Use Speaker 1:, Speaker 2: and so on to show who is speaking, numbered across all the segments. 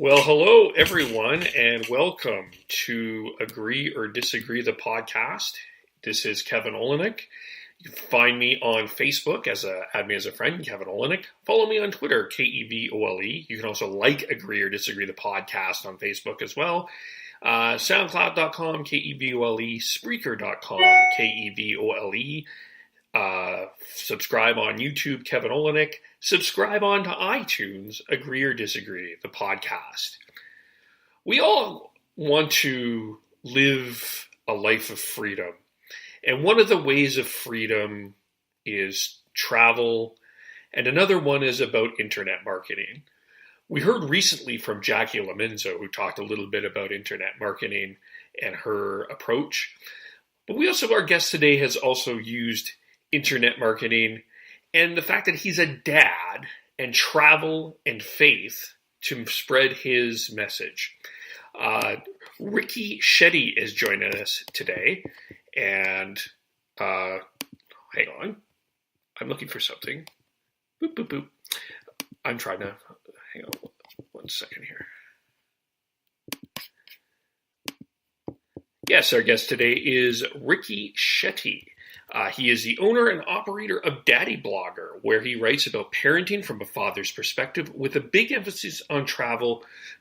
Speaker 1: Well, hello everyone, and welcome to Agree or Disagree the podcast. This is Kevin Olenick. You can find me on Facebook add me as a friend, Kevin Olenick. Follow me on Twitter, KEVOLE. You can also like Agree or Disagree the podcast on Facebook as well. Soundcloud.com, KEVOLE, Spreaker.com, KEVOLE. Subscribe on YouTube, Kevin Olenick. Subscribe on to iTunes, Agree or Disagree, the podcast. We all want to live a life of freedom. And one of the ways of freedom is travel, and another one is about internet marketing. We heard recently from Jackie Laminzo, who talked a little bit about internet marketing and her approach. But our guest today has also used internet marketing and the fact that he's a dad and travel and faith to spread his message. Ricky Shetty is joining us today, and hang on, I'm looking for something. Boop, boop, boop. I'm trying to, hang on 1 second here. Yes, our guest today is Ricky Shetty. He is the owner and operator of Daddy Blogger, where he writes about parenting from a father's perspective with a big emphasis on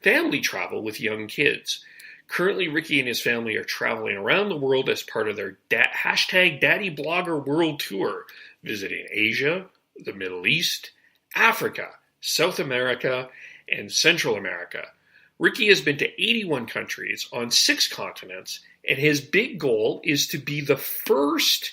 Speaker 1: family travel with young kids. Currently, Ricky and his family are traveling around the world as part of their hashtag Daddy Blogger World Tour, visiting Asia, the Middle East, Africa, South America, and Central America. Ricky has been to 81 countries on 6 continents, and his big goal is to be the first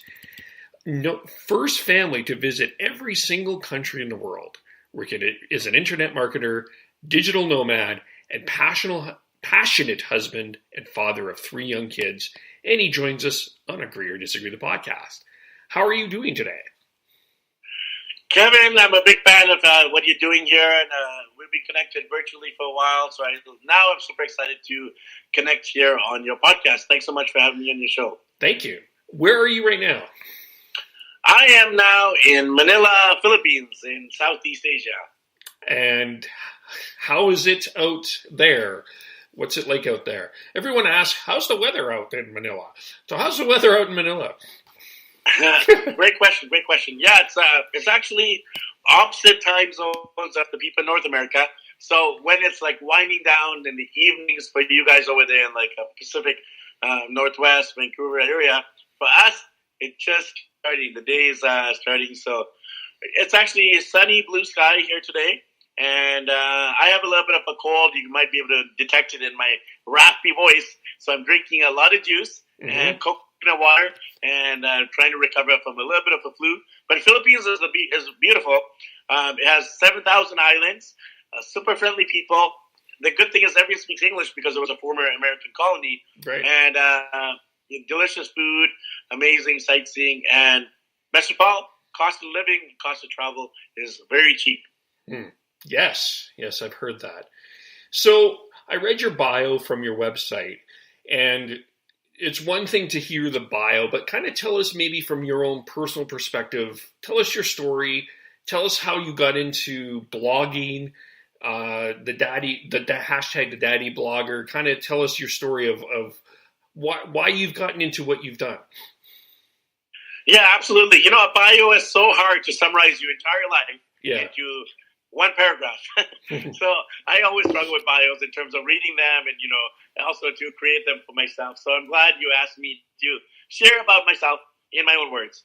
Speaker 1: family to visit every single country in the world. Ricky is an internet marketer, digital nomad, and passionate husband and father of 3 young kids, and he joins us on Agree or Disagree the podcast. How are you doing today?
Speaker 2: Kevin, I'm a big fan of what you're doing here, and we've been connected virtually for a while, so now I'm super excited to connect here on your podcast. Thanks so much for having me on your show.
Speaker 1: Thank you. Where are you right now?
Speaker 2: I am now in Manila, Philippines, in Southeast Asia.
Speaker 1: And how is it out there? What's it like out there? Everyone asks, how's the weather out in Manila? So how's the weather out in Manila?
Speaker 2: Great question. Yeah, it's actually opposite time zones of the people in North America. So when it's like winding down in the evenings for you guys over there in like Pacific Northwest, Vancouver area, for us, it's just starting. The day is starting. So it's actually a sunny blue sky here today. And I have a little bit of a cold. You might be able to detect it in my raspy voice. So I'm drinking a lot of juice and coconut water and trying to recover from a little bit of a flu. But Philippines is beautiful. It has 7,000 islands, super friendly people. The good thing is everyone speaks English because it was a former American colony.
Speaker 1: Right.
Speaker 2: And delicious food, amazing sightseeing, and best of all, cost of living, cost of travel is very cheap.
Speaker 1: Yes, I've heard that. So I read your bio from your website, and it's one thing to hear the bio, but kind of tell us maybe from your own personal perspective, tell us your story, tell us how you got into blogging, the hashtag the Daddy Blogger, kind of tell us your story of why you've gotten into what you've done.
Speaker 2: Yeah, absolutely. You know, a bio is so hard to summarize your entire life into one paragraph. So I always struggle with bios in terms of reading them and, also to create them for myself. So I'm glad you asked me to share about myself in my own words.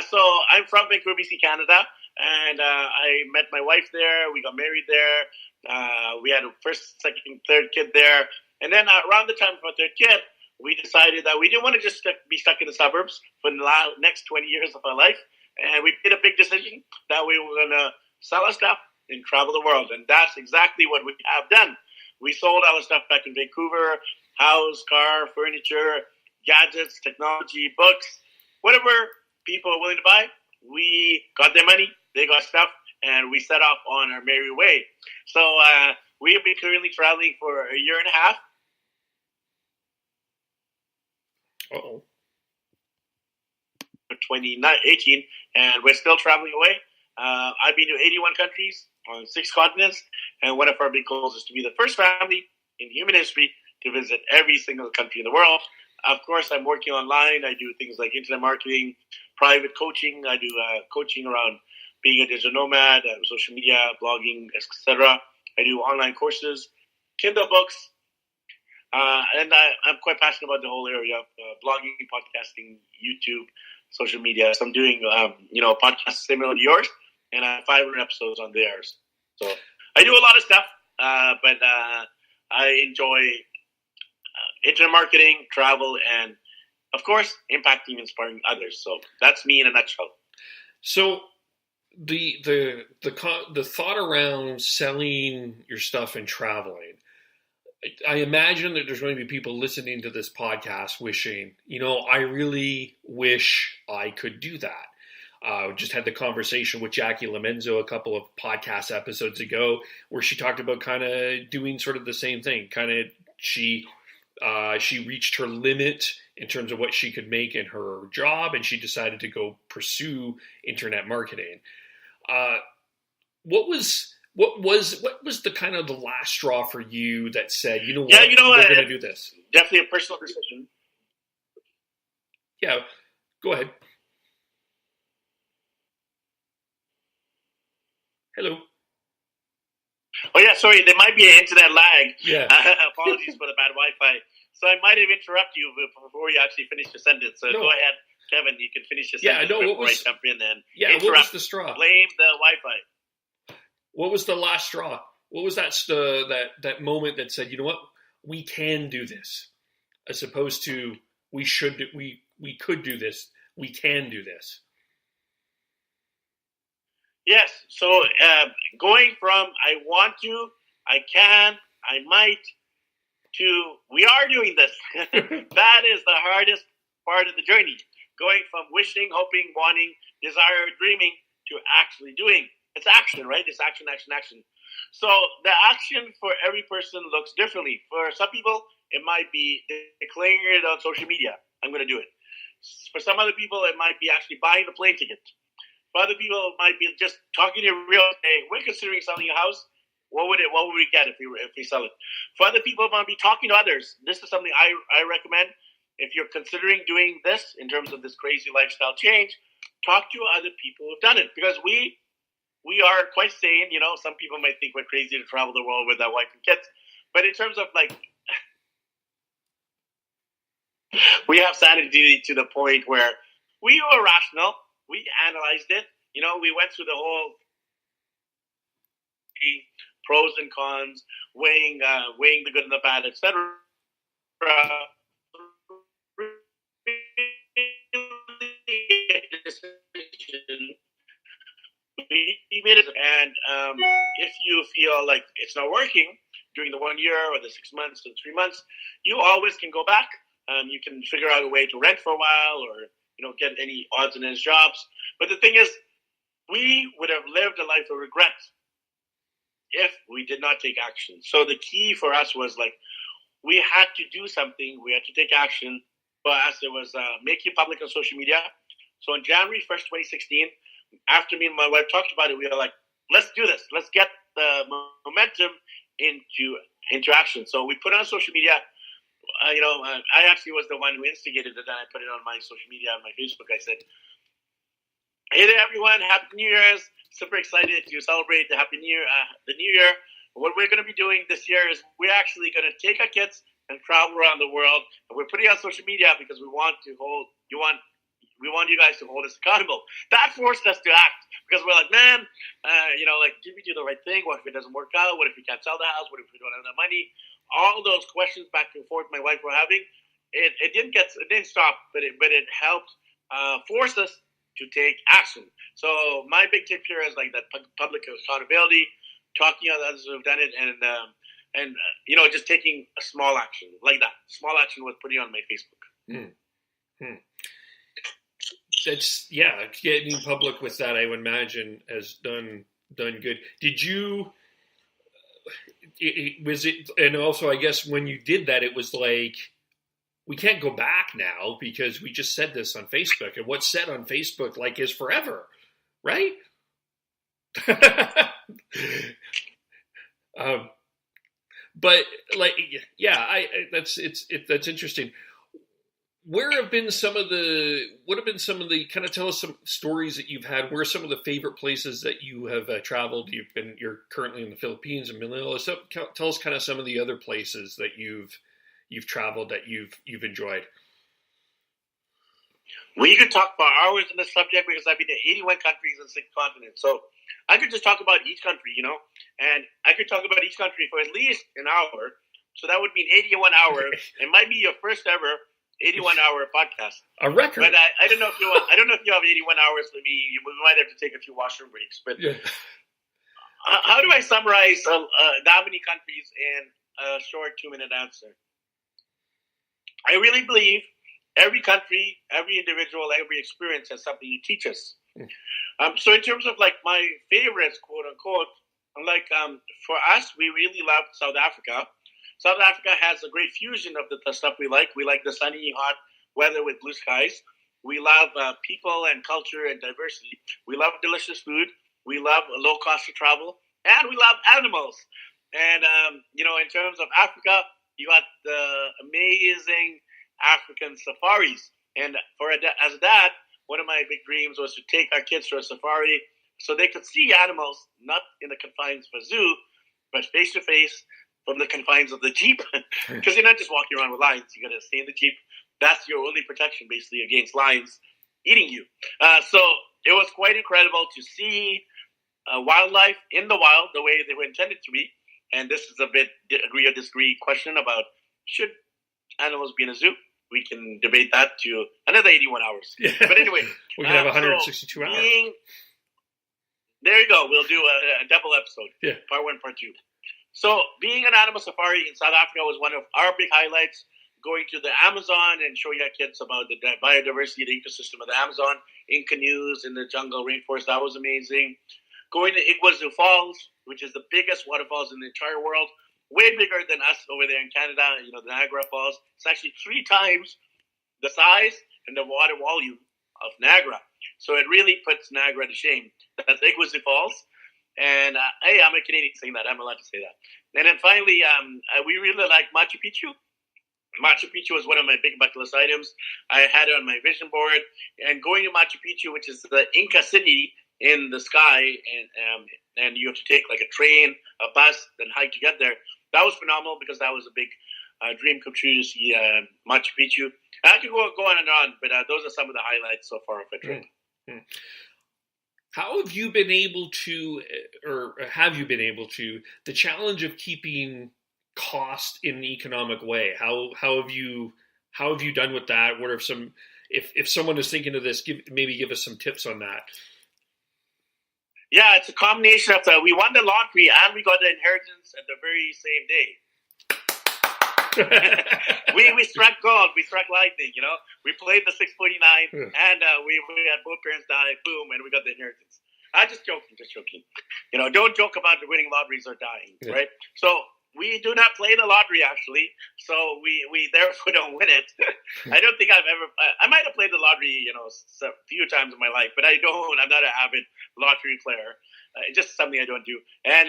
Speaker 2: So I'm from Vancouver, BC, Canada, and I met my wife there. We got married there. We had a first, second, third kid there. And then around the time of our third kid, we decided that we didn't want to just be stuck in the suburbs for the next 20 years of our life. And we made a big decision that we were going to sell our stuff and travel the world. And that's exactly what we have done. We sold our stuff back in Vancouver, house, car, furniture, gadgets, technology, books, whatever people are willing to buy. We got their money, they got stuff, and we set off on our merry way. So we have been currently traveling for a year and a half.
Speaker 1: Uh-oh.
Speaker 2: 2018, and we're still traveling away. I've been to 81 countries on 6 continents, And one of our big goals is to be the first family in human history to visit every single country in the world. Of course, I'm working online. I do things like internet marketing, private coaching. I do coaching around being a digital nomad, social media, blogging, etc. I do online courses, Kindle books, and I'm quite passionate about the whole area of blogging, podcasting, YouTube, social media. So I'm doing, podcasts similar to yours, and I have 500 episodes on theirs. So I do a lot of stuff, but I enjoy internet marketing, travel, and of course, impacting and inspiring others. So that's me in a nutshell.
Speaker 1: So the thought around selling your stuff and traveling, I imagine that there's going to be people listening to this podcast wishing, I really wish I could do that. Just had the conversation with Jackie Lamenzo a couple of podcast episodes ago where she talked about kind of doing sort of the same thing. Kind of she reached her limit in terms of what she could make in her job, and she decided to go pursue internet marketing. What was the kind of the last straw for you that said, we're going to do this?
Speaker 2: Definitely a personal decision.
Speaker 1: Yeah, go ahead. Hello.
Speaker 2: Oh yeah, sorry, there might be an internet lag.
Speaker 1: Yeah.
Speaker 2: Apologies for the bad Wi-Fi. So I might have interrupted you before you actually finished your sentence. So Go ahead, Kevin. You can finish your sentence before I jump in and interrupt.
Speaker 1: What was the straw?
Speaker 2: Blame the Wi-Fi.
Speaker 1: What was the last straw? What was that moment that said, we can do this, as opposed to we could do this, we can do this.
Speaker 2: Yes. So going from I want to, I can, I might, to we are doing this. That is the hardest part of the journey. Going from wishing, hoping, wanting, desire, dreaming to actually doing. It's action, right? It's action, action, action. So the action for every person looks differently. For some people, it might be declaring it on social media. I'm going to do it. For some other people, it might be actually buying the plane ticket. For other people, it might be just talking to real estate. We're considering selling a house. What would we get if we sell it? For other people, it might be talking to others. This is something I recommend. If you're considering doing this in terms of this crazy lifestyle change, talk to other people who've done it. Because we are quite sane. Some people might think we're crazy to travel the world with our wife and kids. But in terms of we have sanity to the point where we were rational. We analyzed it. We went through the whole pros and cons, weighing the good and the bad, etc. We made it, and if you feel like it's not working during the 1 year or the 6 months or 3 months, you always can go back. You can figure out a way to rent for a while, or get any odds and ends jobs. But the thing is, we would have lived a life of regret if we did not take action. So the key for us was we had to do something. We had to take action. For us, it was make it public on social media. So on January 1st, 2016, after me and my wife talked about it, we were like, let's do this. Let's get the momentum into action. So we put it on social media. I actually was the one who instigated it, and I put it on my social media, on my Facebook. I said, hey there, everyone. Happy New Year's. Super excited to celebrate the New Year. What we're going to be doing this year is we're actually going to take our kids and travel around the world. And we're putting it on social media because we want you guys to hold us accountable. That forced us to act because we're like, man, did we do the right thing? What if it doesn't work out? What if we can't sell the house? What if we don't have enough money? All those questions back and forth my wife were having, it didn't stop, but it helped force us to take action. So my big tip here is that public accountability, talking to others who have done it, and just taking a small action like that. Small action was putting on my Facebook.
Speaker 1: That's getting public with that, I would imagine, has done good. Did you? And also, I guess when you did that, it was like, we can't go back now because we just said this on Facebook, and what's said on Facebook is forever, right? But like, yeah, that's interesting. What have been some of the kind of, tell us some stories that you've had? Where are some of the favorite places that you have traveled? You're currently in the Philippines and Manila. So tell us kind of some of the other places that you've traveled that you've enjoyed.
Speaker 2: We could talk for hours on this subject because I've been to 81 countries and 6 continents. So I could just talk about each country, and I could talk about each country for at least an hour. So that would mean 81 hours. It might be your first ever 81-hour podcast.
Speaker 1: A record.
Speaker 2: But I don't know if you have 81 hours for me. We might have to take a few washroom breaks. But how do I summarize that many countries in a short 2-minute answer? I really believe every country, every individual, every experience has something to teach us. So in terms of like my favorites, quote unquote, for us, we really love South Africa. South Africa has a great fusion of the stuff we like. We like the sunny, hot weather with blue skies. We love people and culture and diversity. We love delicious food. We love low cost of travel. And we love animals. And, in terms of Africa, you got the amazing African safaris. And as a dad, one of my big dreams was to take our kids to a safari so they could see animals, not in the confines of a zoo, but face to face from the confines of the Jeep. Because you're not just walking around with lions. You got to stay in the Jeep. That's your only protection, basically, against lions eating you. So it was quite incredible to see wildlife in the wild the way they were intended to be. And this is a bit agree or disagree question about should animals be in a zoo. We can debate that to another 81 hours. Yeah. But anyway.
Speaker 1: We can have 162 hours.
Speaker 2: There you go. We'll do a double episode.
Speaker 1: Yeah.
Speaker 2: Part 1, part 2. So being an animal safari in South Africa was one of our big highlights. Going to the Amazon and showing our kids about the biodiversity, the ecosystem of the Amazon in canoes in the jungle rainforest. That was amazing. Going to Iguazu Falls, which is the biggest waterfalls in the entire world. Way bigger than us over there in Canada, the Niagara Falls. It's actually 3 times the size and the water volume of Niagara. So it really puts Niagara to shame. That's Iguazu Falls. And, hey, I'm a Canadian saying that. I'm allowed to say that. And then finally, we really like Machu Picchu. Machu Picchu was one of my big bucket list items. I had it on my vision board. And going to Machu Picchu, which is the Inca city in the sky, and you have to take like a train, a bus, then hike to get there. That was phenomenal because that was a big dream come true to see Machu Picchu. And I could go on and on, but those are some of the highlights so far of a trip.
Speaker 1: Mm-hmm. How have you been able to, the challenge of keeping cost in an economic way? How have you done with that? What are some, if someone is thinking of this, give us some tips on that.
Speaker 2: Yeah, it's a combination of we won the lottery and we got the inheritance at the very same day. we struck gold, we struck lightning, We played the 649 and we had both parents die, boom, and we got the inheritance. Just joking. Don't joke about the winning lotteries or dying, right? So we do not play the lottery, actually, so we therefore don't win it. I don't think I've ever, I might have played the lottery, a few times in my life, but I'm not an avid lottery player. It's just something I don't do. And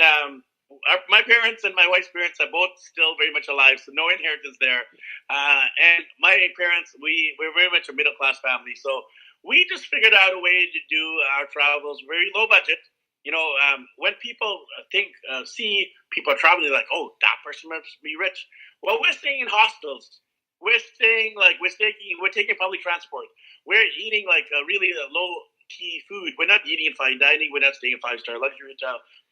Speaker 2: my parents and my wife's parents are both still very much alive, so no inheritance there. And my parents, we're very much a middle-class family, so we just figured out a way to do our travels very low budget. When people see people traveling, like, oh, that person must be rich. Well, we're staying in hostels. We're taking public transport. We're eating like a really low key food. We're not eating in fine dining. We're not staying in 5-star luxury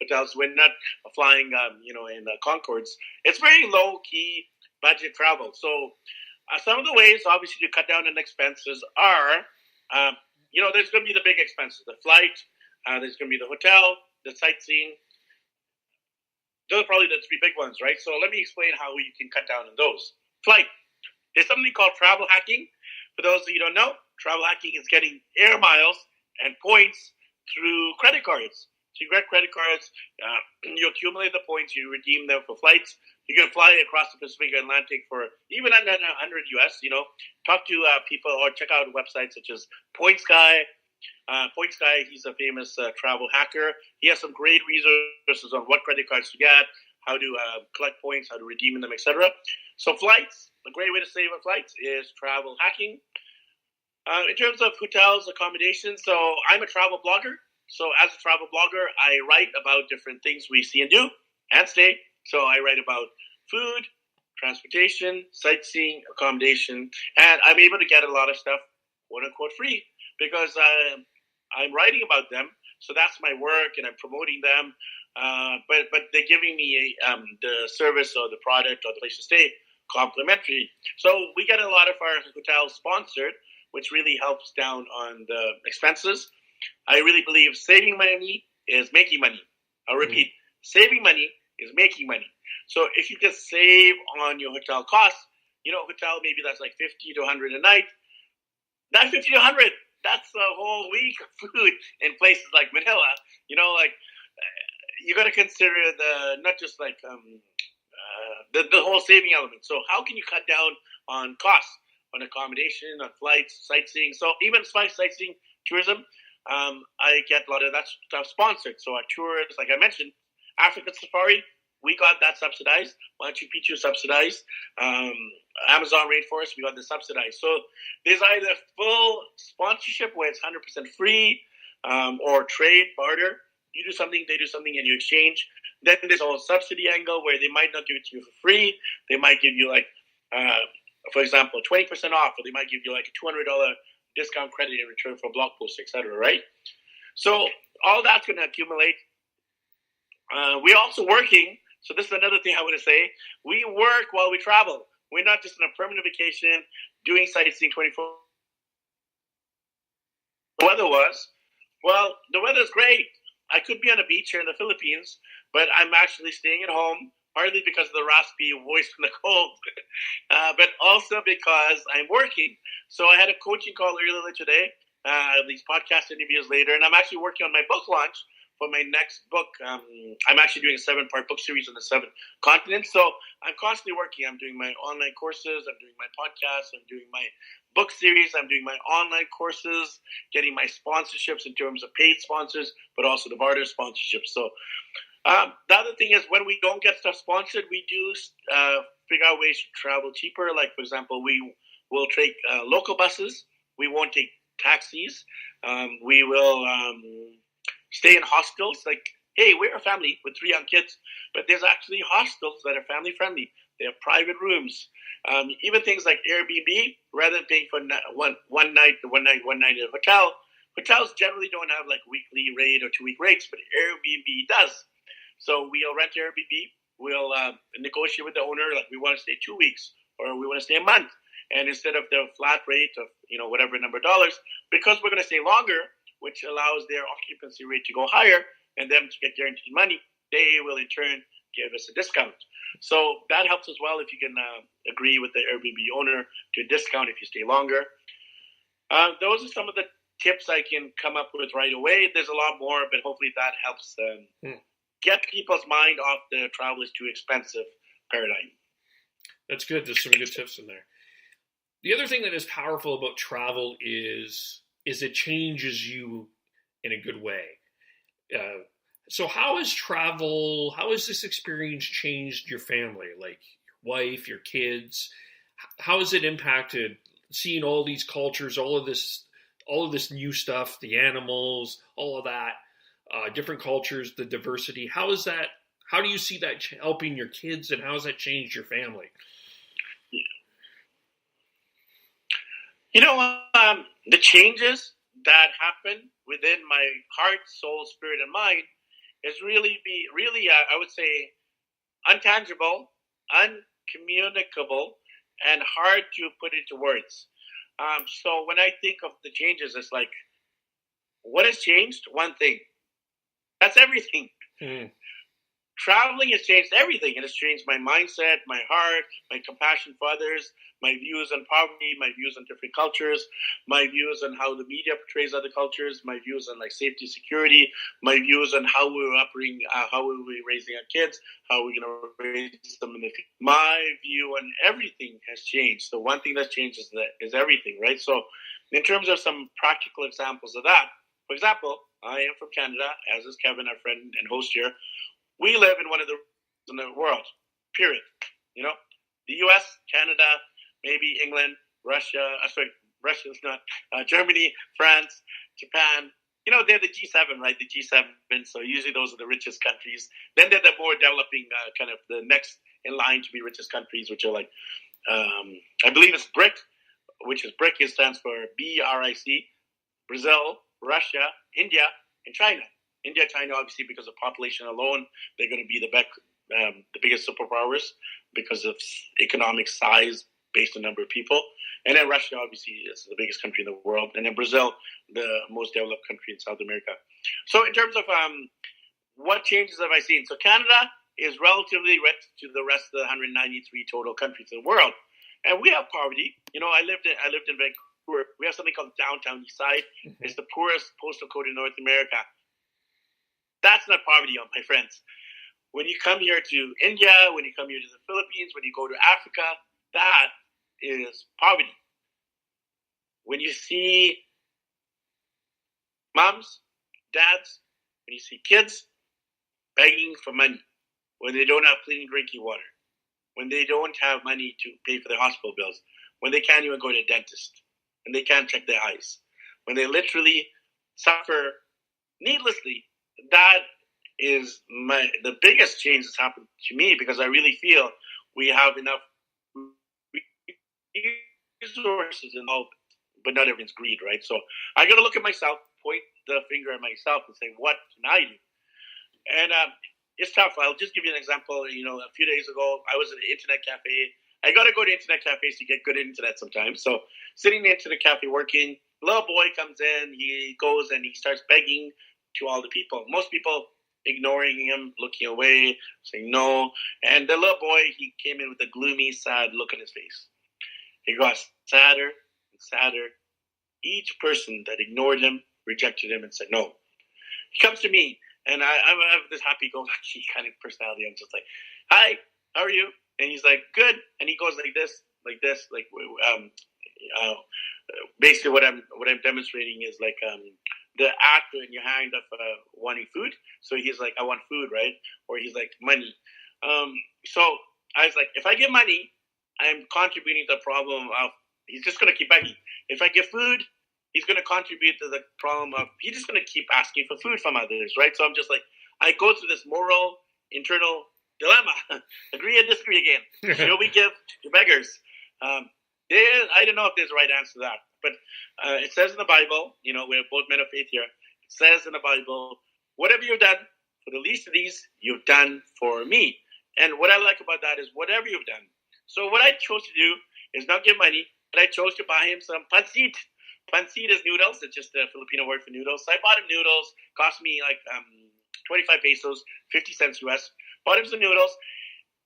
Speaker 2: hotels. We're not flying, in Concords. It's very low key budget travel. So some of the ways, obviously, to cut down on expenses are, there's going to be the big expenses, the flight. There's going to be the hotel, the sightseeing. Those are probably the 3 big ones, right? So let me explain how you can cut down on those. Flight. There's something called travel hacking. For those of you who don't know, travel hacking is getting air miles and points through credit cards. So you get credit cards, you accumulate the points, you redeem them for flights. You can fly across the Pacific and Atlantic for even under $100 US, Talk to people or check out websites such as Point Sky. Point Sky, he's a famous travel hacker. He has some great resources on what credit cards to get, how to collect points, how to redeem them, etc. So flights, a great way to save on flights is travel hacking. In terms of hotels, accommodations, so I'm a travel blogger. So as a travel blogger, I write about different things we see and do and stay. So I write about food, transportation, sightseeing, accommodation, and I'm able to get a lot of stuff, quote unquote, free because I'm writing about them. So that's my work, and I'm promoting them. But they're giving me the service or the product or the place to stay complimentary. So we get a lot of our hotels sponsored, which really helps down on the expenses. I really believe saving money is making money. I'll repeat, saving money is making money. So if you just save on your hotel costs, hotel maybe that's like $50 to $100 a night. That $50 to $100, that's a whole week of food in places like Manila. You got to consider not just like the whole saving element. So how can you cut down on costs, on accommodation, on flights, sightseeing? So even sightseeing, tourism, I get a lot of that stuff sponsored. So our tours, like I mentioned, African Safari, we got that subsidized. Machu Picchu subsidized. Amazon Rainforest, we got the subsidized. So there's either full sponsorship where it's 100% free, or trade, barter. You do something, they do something, and you exchange. Then there's a whole subsidy angle where they might not give it to you for free. They might give you for example, 20% off, or they might give you like a $200 discount credit in return for a blog post, etc. Right? So all that's going to accumulate. We're also working. So this is another thing I want to say. We work while we travel. We're not just on a permanent vacation doing sightseeing 24. The weather was, well, the weather's great. I could be on a beach here in the Philippines, but I'm actually staying at home, partly because of the raspy voice from the cold, but also because I'm working. So I had a coaching call earlier today, these podcast interviews later, and I'm actually working on my book launch for my next book. I'm actually doing a 7-part book series on the 7 continents. So I'm constantly working. I'm doing my online courses. I'm doing my podcasts. I'm doing my book series. I'm doing my online courses, getting my sponsorships in terms of paid sponsors, but also the barter sponsorships. So the other thing is when we don't get stuff sponsored, we do figure out ways to travel cheaper. Like, for example, we will take local buses. We won't take taxis. We will stay in hostels. Like, hey, we're a family with 3 young kids, but there's actually hostels that are family friendly. They have private rooms. Even things like Airbnb, rather than paying for one night in a hotel. Hotels generally don't have like weekly rate or 2-week rates, but Airbnb does. So we'll rent Airbnb. We'll negotiate with the owner, like we want to stay 2 weeks or we want to stay a month. And instead of the flat rate of whatever number of dollars, because we're going to stay longer, which allows their occupancy rate to go higher and them to get guaranteed money, they will in turn give us a discount. So that helps as well if you can agree with the Airbnb owner to a discount if you stay longer. Those are some of the tips I can come up with right away. There's a lot more, but hopefully that helps get people's mind off the travel is too expensive paradigm.
Speaker 1: That's good. There's some good tips in there. The other thing that is powerful about travel is it changes you in a good way. So how has this experience changed your family, like your wife, your kids? How has it impacted seeing all these cultures, all of this new stuff, the animals, all of that, different cultures, the diversity? How do you see that helping your kids, and how has that changed your family?
Speaker 2: The changes that happen within my heart, soul, spirit, and mind is really, I would say, untangible, uncommunicable, and hard to put into words. So when I think of the changes, it's like, what has changed? One thing. That's everything. Traveling has changed everything. It has changed my mindset, my heart, my compassion for others, my views on poverty, my views on different cultures, my views on how the media portrays other cultures, my views on like safety, security, my views on how we were upbringing, how we were raising our kids, how we're going to raise them in the future. My view on everything has changed. The one thing that's changed is everything, right? So in terms of some practical examples of that, for example, I am from Canada, as is Kevin, our friend and host here. We live in one of the in the world, period. You know, the U.S., Canada, maybe England, Russia. Russia's not. Germany, France, Japan. You know, they're the G7, right? The G7. So usually those are the richest countries. Then they're the more developing, kind of the next in line to be richest countries, which are like, I believe it's BRIC, which is BRIC. It stands for BRIC. Brazil, Russia, India, and China. India, China, obviously, because of population alone, they're going to be the biggest superpowers because of economic size based on number of people. And then Russia, obviously, is the biggest country in the world. And then Brazil, the most developed country in South America. So in terms of what changes have I seen? So Canada is relatively rich to the rest of the 193 total countries in the world. And we have poverty. You know, I lived in Vancouver. We have something called Downtown East Side. Mm-hmm. It's the poorest postal code in North America. That's not poverty, my friends. When you come here to India, when you come here to the Philippines, when you go to Africa, that is poverty. When you see moms, dads, when you see kids begging for money, when they don't have clean drinking water, when they don't have money to pay for their hospital bills, when they can't even go to a dentist, when they can't check their eyes, when they literally suffer needlessly, that is the biggest change that's happened to me, because I really feel we have enough resources involved, but not everyone's greed, right? So I got to look at myself, point the finger at myself and say, what can I do? And it's tough. I'll just give you an example. You know, a few days ago, I was at an internet cafe. I got to go to internet cafes to get good internet sometimes. So sitting in the internet cafe working, a little boy comes in, he goes and he starts begging to all the people. Most people ignoring him, looking away, saying no. And the little boy, he came in with a gloomy, sad look on his face. He got sadder and sadder. Each person that ignored him, rejected him, and said no. He comes to me, and I have this happy-go-lucky kind of personality. I'm just like, hi, how are you? And he's like, good. And he goes like this, basically what I'm demonstrating is like the act in your hand of wanting food. So he's like, I want food, right? Or he's like, money. So I was like, if I give money, I'm contributing to the problem of he's just going to keep begging. If I give food, he's going to contribute to the problem of he's just going to keep asking for food from others, right? So I'm just like, I go through this moral, internal dilemma. Agree or disagree again. Should we give to beggars? I don't know if there's a right answer to that. But it says in the Bible, you know, we're both men of faith here. It says in the Bible, whatever you've done for the least of these, you've done for me. And what I like about that is whatever you've done. So what I chose to do is not give money, but I chose to buy him some pancit. Pancit is noodles. It's just a Filipino word for noodles. So I bought him noodles. Cost me like 25 pesos, 50 cents US. Bought him some noodles.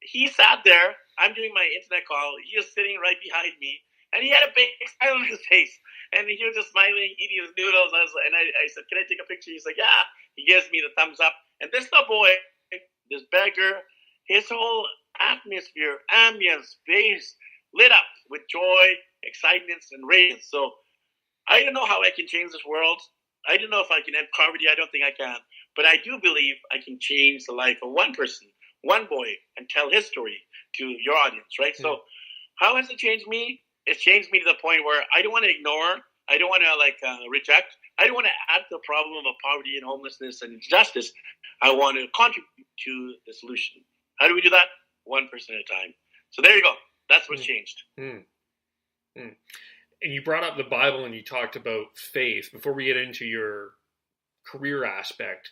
Speaker 2: He sat there. I'm doing my internet call. He was sitting right behind me. And he had a big smile on his face. And he was just smiling, eating his noodles. I said, can I take a picture? He's like, yeah. He gives me the thumbs up. And this little boy, this beggar, his whole atmosphere, ambience, face lit up with joy, excitement, and radiance. So I don't know how I can change this world. I don't know if I can end poverty. I don't think I can. But I do believe I can change the life of one person, one boy, and tell his story to your audience, right? Mm-hmm. So how has it changed me? It's changed me to the point where I don't want to ignore. I don't want to reject. I don't want to add to the problem of poverty and homelessness and injustice. I want to contribute to the solution. How do we do that? One person at a time. So there you go. That's what's changed.
Speaker 1: And you brought up the Bible and you talked about faith. Before we get into your career aspect,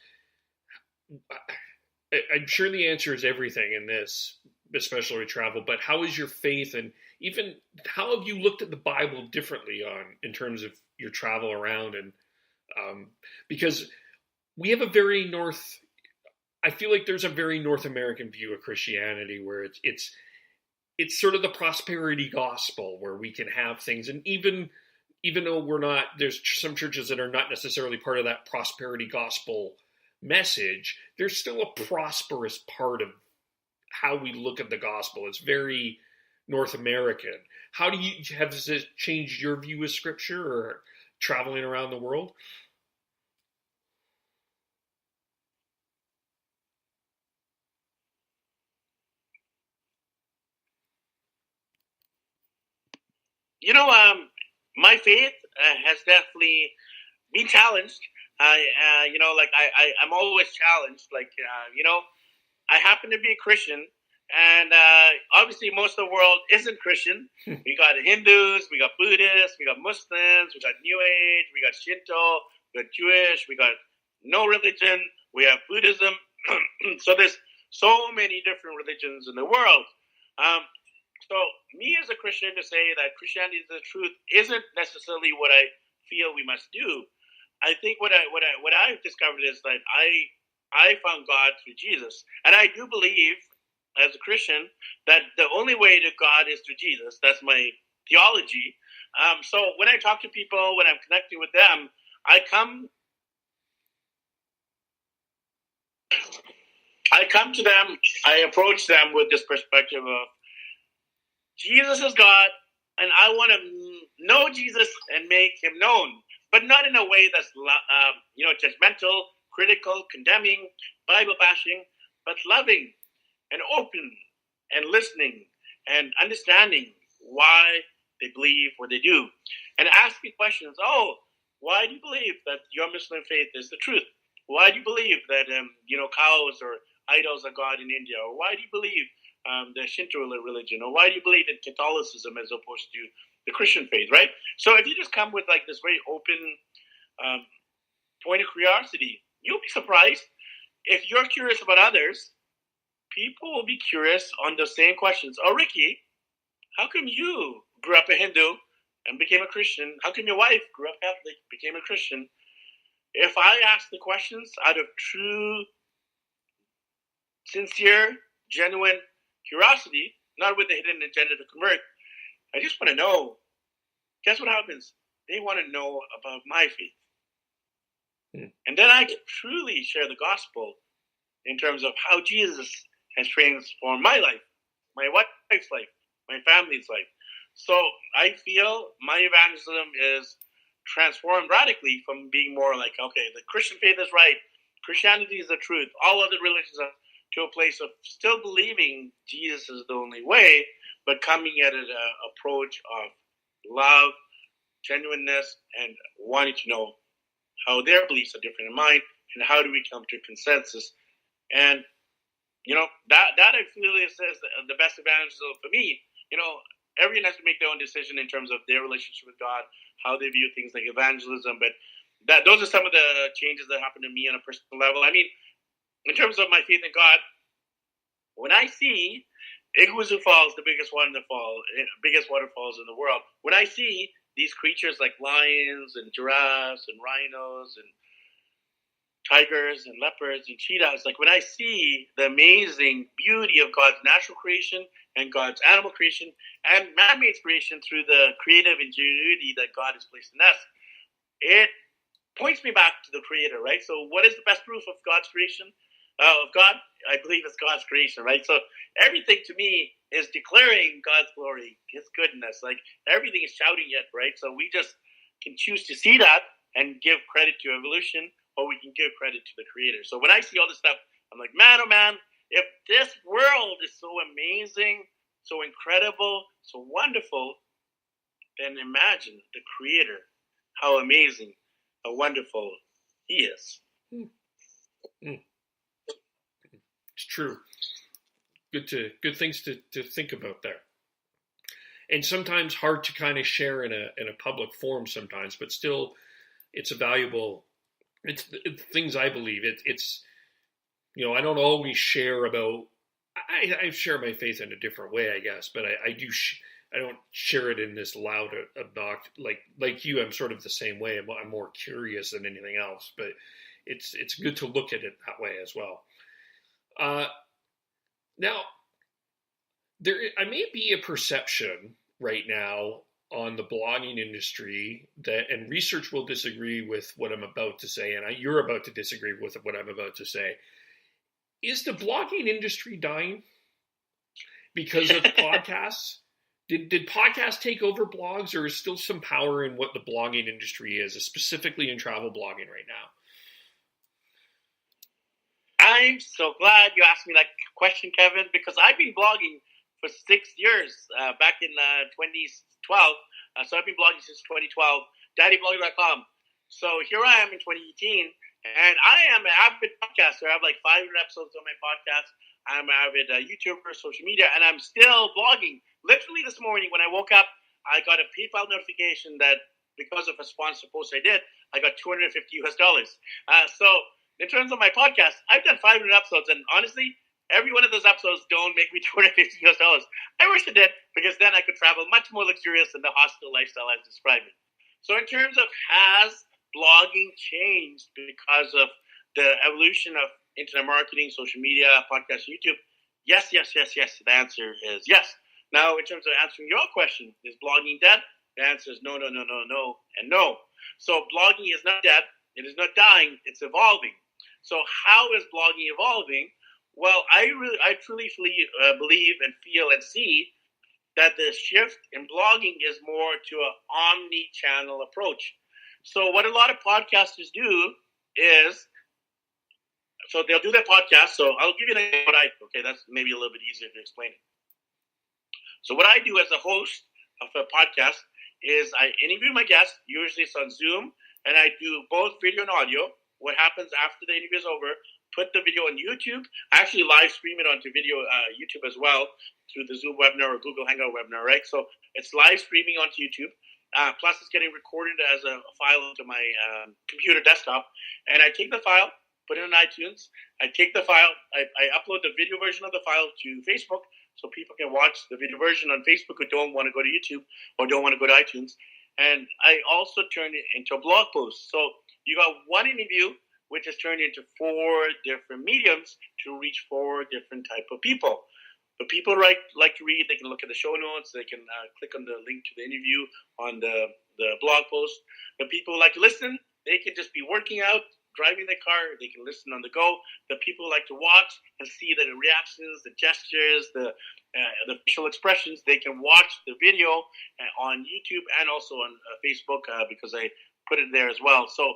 Speaker 1: I'm sure the answer is everything in this, especially with travel, but how is your faith, and even how have you looked at the Bible differently in terms of your travel around? And because we have I feel like there's a very North American view of Christianity where it's sort of the prosperity gospel where we can have things. And even though there's some churches that are not necessarily part of that prosperity gospel message, there's still a prosperous part of how we look at the gospel. It's very North American. How has it changed your view of scripture or traveling around the world?
Speaker 2: My faith has definitely been challenged. I'm always challenged. I happen to be a Christian, and obviously most of the world isn't Christian. We got Hindus, we got Buddhists, we got Muslims, we got New Age, we got Shinto, we got Jewish, we got no religion, we have Buddhism. So there's so many different religions in the world. So me as a Christian to say that Christianity is the truth isn't necessarily what I feel we must do. I think what I've discovered is that I found God through Jesus, and I do believe as a Christian that the only way to God is through Jesus. That's my theology. So when I talk to people, when I'm connecting with them, I come to them, I approach them with this perspective of Jesus is God, and I want to know Jesus and make him known, but not in a way that's judgmental, critical, condemning, Bible bashing, but loving and open and listening and understanding why they believe what they do, and asking questions. Oh, why do you believe that your Muslim faith is the truth? Why do you believe that cows or idols are God in India? Or why do you believe the Shinto religion? Or why do you believe in Catholicism as opposed to the Christian faith? Right. So if you just come with like this very open point of curiosity, you'll be surprised. If you're curious about others, people will be curious on the same questions. Oh, Ricky, how come you grew up a Hindu and became a Christian? How come your wife grew up Catholic, became a Christian? If I ask the questions out of true, sincere, genuine curiosity, not with the hidden agenda to convert, I just want to know. Guess what happens? They want to know about my faith. And then I can truly share the gospel in terms of how Jesus has transformed my life, my wife's life, my family's life. So I feel my evangelism is transformed radically from being more like, okay, the Christian faith is right, Christianity is the truth, all other religions are, to a place of still believing Jesus is the only way, but coming at an approach of love, genuineness, and wanting to know how their beliefs are different than mine, and how do we come to consensus. And, that I feel is the best evangelism for me. Everyone has to make their own decision in terms of their relationship with God, how they view things like evangelism. But those are some of the changes that happen to me on a personal level. I mean, in terms of my faith in God, when I see Iguazu Falls, the biggest waterfalls in the world, when I see these creatures like lions and giraffes and rhinos and tigers and leopards and cheetahs, like when I see the amazing beauty of God's natural creation and God's animal creation and man-made creation through the creative ingenuity that God has placed in us, it points me back to the Creator, right? So what is the best proof of God's creation? Of God? I believe it's God's creation, right? So everything to me is declaring God's glory, his goodness. Like everything is shouting it, right? So we just can choose to see that and give credit to evolution, or we can give credit to the Creator. So when I see all this stuff, I'm like, man, oh man, if this world is so amazing, so incredible, so wonderful, then imagine the Creator, how amazing, how wonderful he is.
Speaker 1: It's true. Good things to think about there. And sometimes hard to kind of share in a public forum sometimes, but still it's a valuable, it's things I believe. It's I don't always share about, I share my faith in a different way, I guess, but I don't share it in this loud obnoxious, like you. I'm sort of the same way. I'm more curious than anything else, but it's good to look at it that way as well. Now, I may be a perception right now on the blogging industry and research will disagree with what I'm about to say, and you're about to disagree with what I'm about to say. Is the blogging industry dying because of podcasts? Did podcasts take over blogs, or is still some power in what the blogging industry is, specifically in travel blogging right now?
Speaker 2: I'm so glad you asked me that question, Kevin, because I've been blogging for 6 years. Back in 2012, So I've been blogging since 2012, daddyblogger.com. So here I am in 2018, and I am an avid podcaster. I have like 500 episodes on my podcast. I'm an avid YouTuber, social media, and I'm still blogging. Literally this morning when I woke up, I got a PayPal notification that because of a sponsored post I did, I got $250 US. So in terms of my podcast, I've done 500 episodes, and honestly, every one of those episodes don't make me $250 US. I wish it did, because then I could travel much more luxurious than the hostel lifestyle I was describing. So in terms of has blogging changed because of the evolution of internet marketing, social media, podcast, YouTube? Yes. The answer is yes. Now, in terms of answering your question, is blogging dead? The answer is no, and no. So blogging is not dead. It is not dying. It's evolving. So how is blogging evolving? Well, I truly believe and feel and see that the shift in blogging is more to an omni-channel approach. So what a lot of podcasters do is, so they'll do their podcast. So I'll give you an example. Okay, that's maybe a little bit easier to explain it. So what I do as a host of a podcast is I interview my guest. Usually it's on Zoom, and I do both video and audio. What happens after the interview is over, put the video on YouTube. I actually live stream it onto video YouTube as well through the Zoom webinar or Google Hangout webinar, right? So it's live streaming onto YouTube. Plus it's getting recorded as a file into my computer desktop. And I take the file, put it on iTunes. I take the file, I upload the video version of the file to Facebook so people can watch the video version on Facebook who don't want to go to YouTube or don't want to go to iTunes. And I also turn it into a blog post. So you got one interview, which is turned into 4 different mediums to reach 4 different type of people. The people like to read, they can look at the show notes, they can click on the link to the interview on the blog post. The people who like to listen, they can just be working out, driving their car, they can listen on the go. The people who like to watch and see the reactions, the gestures, the facial expressions, they can watch the video on YouTube and also on Facebook because I put it there as well. So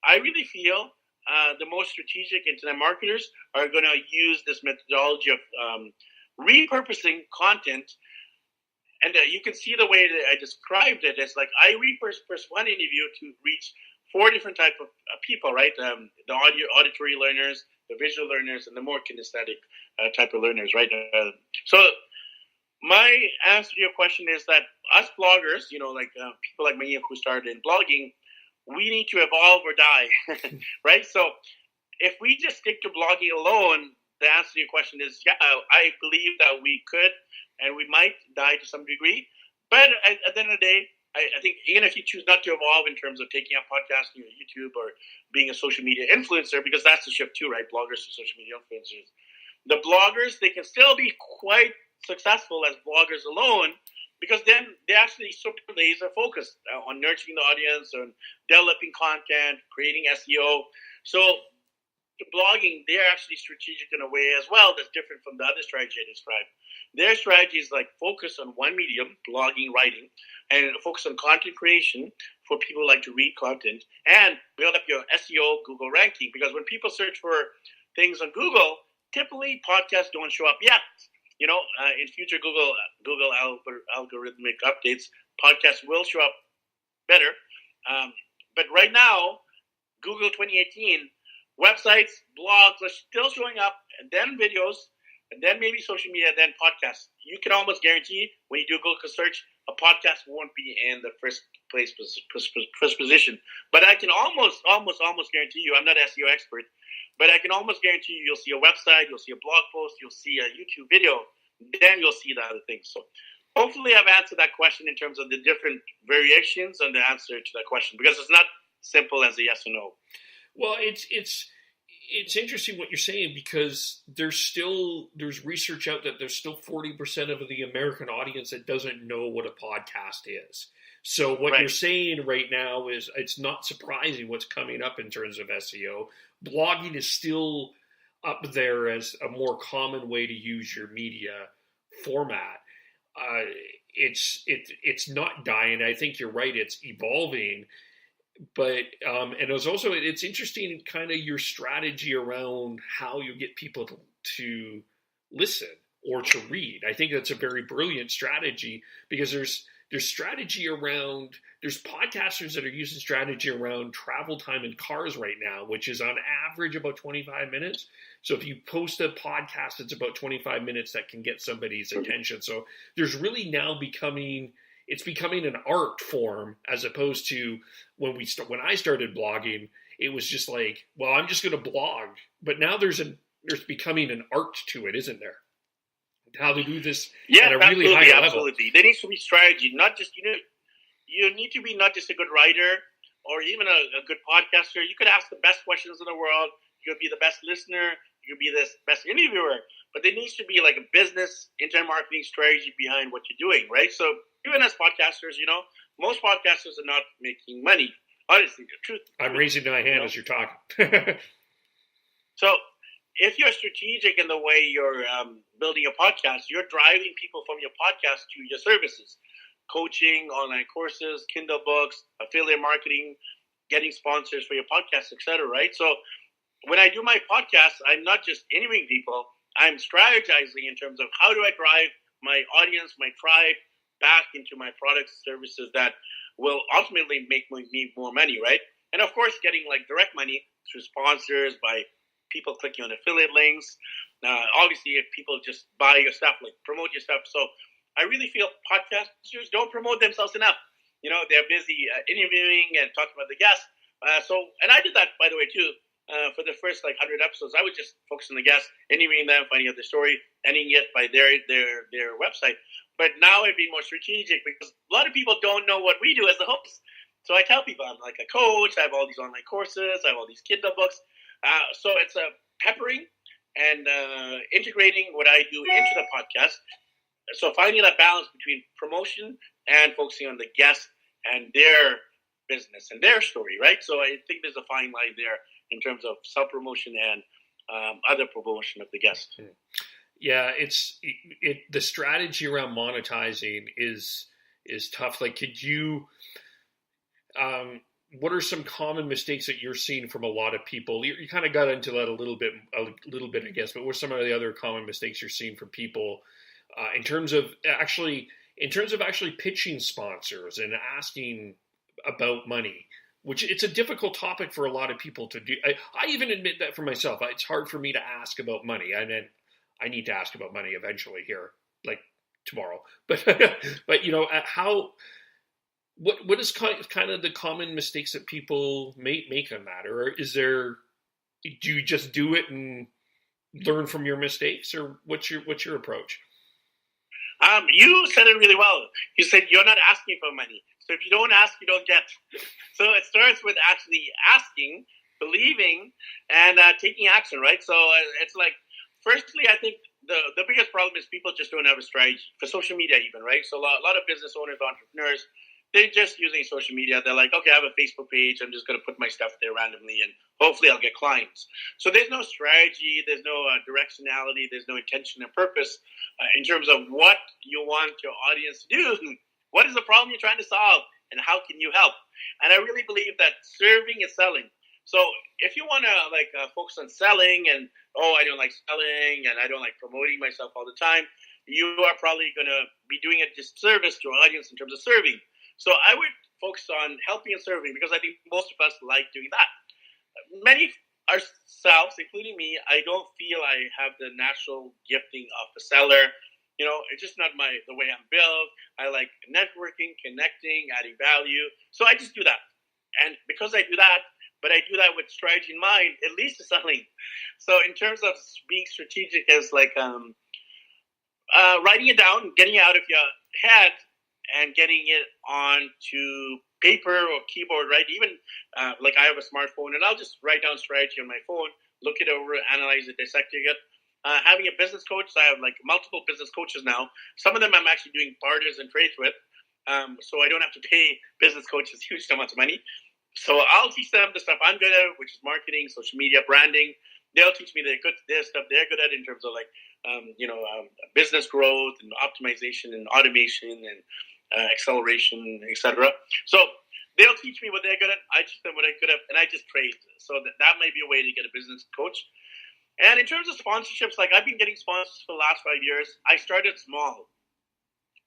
Speaker 2: I really feel the most strategic internet marketers are going to use this methodology of repurposing content. And you can see the way that I described it. It's like I repurpose one interview to reach 4 different type of people, right? The auditory learners, the visual learners, and the more kinesthetic type of learners, right? So my answer to your question is that us bloggers, people like me who started in blogging, we need to evolve or die, right? So if we just stick to blogging alone, the answer to your question is, yeah, I believe that we could and we might die to some degree. But at the end of the day, I think even if you choose not to evolve in terms of taking up podcasting or YouTube or being a social media influencer, because that's the shift too, right? Bloggers to social media influencers. The bloggers, they can still be quite successful as bloggers alone because then they actually super laser focused on nurturing the audience, on developing content, creating SEO. So the blogging, they're actually strategic in a way as well that's different from the other strategy I described. Their strategy is like focus on one medium, blogging, writing, and focus on content creation for people who like to read content and build up your SEO Google ranking. Because when people search for things on Google, typically podcasts don't show up yet. In future Google algorithmic updates, podcasts will show up better. But right now, Google 2018, websites, blogs are still showing up, and then videos, and then maybe social media, and then podcasts. You can almost guarantee when you do Google search, a podcast won't be in the first position. But I can almost guarantee you, I'm not an SEO expert, but I can almost guarantee you, you'll see a website, you'll see a blog post, you'll see a YouTube video, then you'll see the other things. So hopefully I've answered that question in terms of the different variations on the answer to that question, because it's not simple as a yes or no.
Speaker 1: Well, it's interesting what you're saying, because there's research out that there's still 40% of the American audience that doesn't know what a podcast is. So what you're saying right now is it's not surprising what's coming up in terms of SEO. Blogging is still up there as a more common way to use your media format. It's not dying. I think you're right. It's evolving. But and it's interesting kind of your strategy around how you get people to listen or to read. I think that's a very brilliant strategy, because there's there's strategy around, there's podcasters that are using strategy around travel time in cars right now, which is on average about 25 minutes. So if you post a podcast, it's about 25 minutes that can get somebody's attention. So there's really now it's becoming an art form, as opposed to when I started blogging, it was just like, well, I'm just going to blog. But now there's becoming an art to it, isn't there? How to do this at a really high level.
Speaker 2: Absolutely. There needs to be strategy, not just, you need to be not just a good writer or even a good podcaster. You could ask the best questions in the world. You could be the best listener. You could be the best interviewer. But there needs to be like a business, internet marketing strategy behind what you're doing, right? So even as podcasters, most podcasters are not making money. Honestly, the truth.
Speaker 1: I'm raising my hand as you're talking.
Speaker 2: So if you're strategic in the way you're building a podcast, you're driving people from your podcast to your services. Coaching, online courses, Kindle books, affiliate marketing, getting sponsors for your podcast, etc. Right? So when I do my podcast, I'm not just interviewing people. I'm strategizing in terms of how do I drive my audience, my tribe, back into my products and services that will ultimately make me more money, right? And of course, getting like direct money through sponsors, by people clicking on affiliate links. Obviously, if people just buy your stuff, like promote your stuff. So I really feel podcasters don't promote themselves enough. They're busy interviewing and talking about the guests. And I did that, by the way, too. For the first 100 episodes, I would just focus on the guests, interviewing them, finding out their story, ending it by their website. But now I've been more strategic because a lot of people don't know what we do as the hosts. So I tell people I'm like a coach. I have all these online courses. I have all these Kindle books. So it's a peppering and integrating what I do into the podcast. So finding that balance between promotion and focusing on the guest and their business and their story, right? So I think there's a fine line there in terms of self-promotion and other promotion of the guest.
Speaker 1: Yeah, the strategy around monetizing is tough. Like, could you, what are some common mistakes that you're seeing from a lot of people? You kind of got into that a little bit, I guess, but what are some of the other common mistakes you're seeing from people in terms of actually pitching sponsors and asking about money? Which it's a difficult topic for a lot of people to do. I even admit that for myself. It's hard for me to ask about money. I mean, I need to ask about money eventually here, like tomorrow. But what is kind of the common mistakes that people make on that? Or do you just do it and learn from your mistakes? Or what's your approach?
Speaker 2: You said it really well. You said you're not asking for money. So if you don't ask, you don't get. So it starts with actually asking, believing, and taking action, right? So it's like, firstly, I think the biggest problem is people just don't have a strategy for social media even, right? So a lot of business owners, entrepreneurs, they're just using social media. They're like, okay, I have a Facebook page. I'm just going to put my stuff there randomly, and hopefully I'll get clients. So there's no strategy. There's no directionality. There's no intention and purpose in terms of what you want your audience to do. What is the problem you're trying to solve, and how can you help? And I really believe that serving is selling. So if you want to focus on selling and, I don't like selling and I don't like promoting myself all the time, you are probably going to be doing a disservice to your audience in terms of serving. So I would focus on helping and serving because I think most of us like doing that. Many ourselves, including me, I don't feel I have the natural gifting of the seller. It's just not the way I'm built. I like networking, connecting, adding value. So I just do that. And because I do that, but I do that with strategy in mind, it leads to selling. So in terms of being strategic is like writing it down, getting it out of your head and getting it onto paper or keyboard, right? Even like I have a smartphone and I'll just write down strategy on my phone, look it over, analyze it, dissect it. Having a business coach, I have like multiple business coaches now. Some of them I'm actually doing barters and trades with, so I don't have to pay business coaches huge amounts of money. So I'll teach them the stuff I'm good at, which is marketing, social media, branding. They'll teach me their stuff they're good at in terms of business growth and optimization and automation and acceleration, etc. So they'll teach me what they're good at. I teach them what I'm good at, and I just trade. So that might be a way to get a business coach. And in terms of sponsorships, like I've been getting sponsors for the last 5 years. I started small.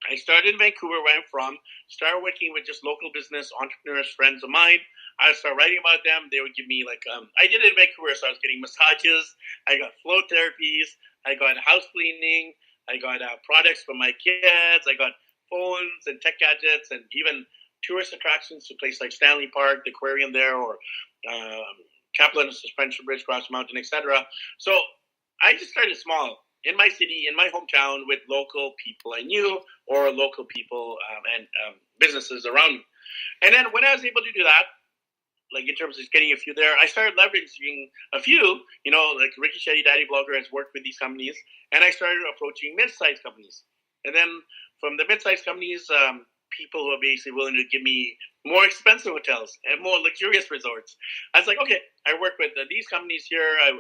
Speaker 2: I started in Vancouver, where I'm from, started working with just local business entrepreneurs, friends of mine. I started writing about them. They would give me I did it in Vancouver, so I was getting massages. I got flow therapies. I got house cleaning. I got products for my kids. I got phones and tech gadgets and even tourist attractions to places like Stanley Park, the aquarium there, or Kaplan Suspension Bridge, Cross Mountain, etc. So I just started small in my city, in my hometown, with local people I knew or local people and businesses around me. And then when I was able to do that, in terms of getting a few there, I started leveraging a few, like Ricky Shetty, Daddy Blogger, has worked with these companies, and I started approaching mid-sized companies. And then from the mid-sized companies, people who are basically willing to give me more expensive hotels and more luxurious resorts. I was like, okay, I work with these companies here. I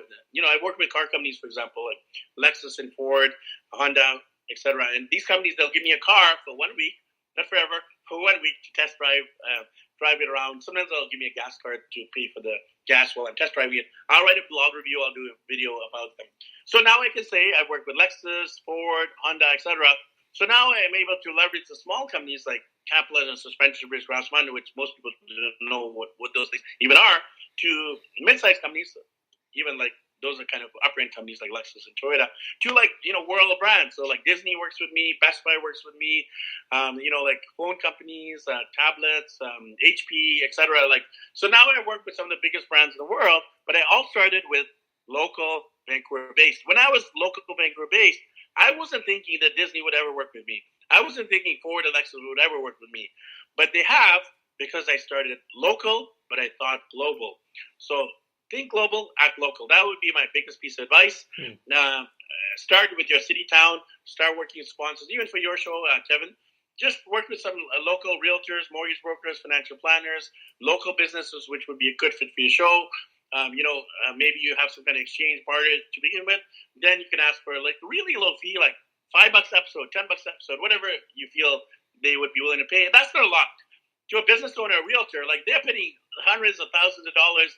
Speaker 2: work with car companies, for example, like Lexus and Ford, Honda, etc. And these companies, they'll give me a car for 1 week, not forever, for 1 week to test drive it around. Sometimes they'll give me a gas card to pay for the gas while I'm test driving it. I'll write a blog review. I'll do a video about them. So now I can say I work with Lexus, Ford, Honda, etc. So now I'm able to leverage the small companies like Kaplan and Suspension Bridge, Cross Mountain, which most people don't know what those things even are, to mid-sized companies, even like those are kind of upper-end companies like Lexus and Toyota, to world of brands. So like Disney works with me, Best Buy works with me, like phone companies, tablets, HP, etc. So now I work with some of the biggest brands in the world, but I all started with local Vancouver-based. When I was local Vancouver-based, I wasn't thinking that Disney would ever work with me. I wasn't thinking Ford and Lexus would ever work with me. But they have, because I started local, but I thought global. So think global, act local. That would be my biggest piece of advice. Start with your city, town. Start working with sponsors. Even for your show, Kevin, just work with some local realtors, mortgage brokers, financial planners, local businesses, which would be a good fit for your show. Maybe you have some kind of exchange barter to begin with. Then you can ask for really low fee, like $5 episode, $10 episode, whatever you feel they would be willing to pay. That's not a lot to a business owner, a realtor. They're paying hundreds of thousands of dollars,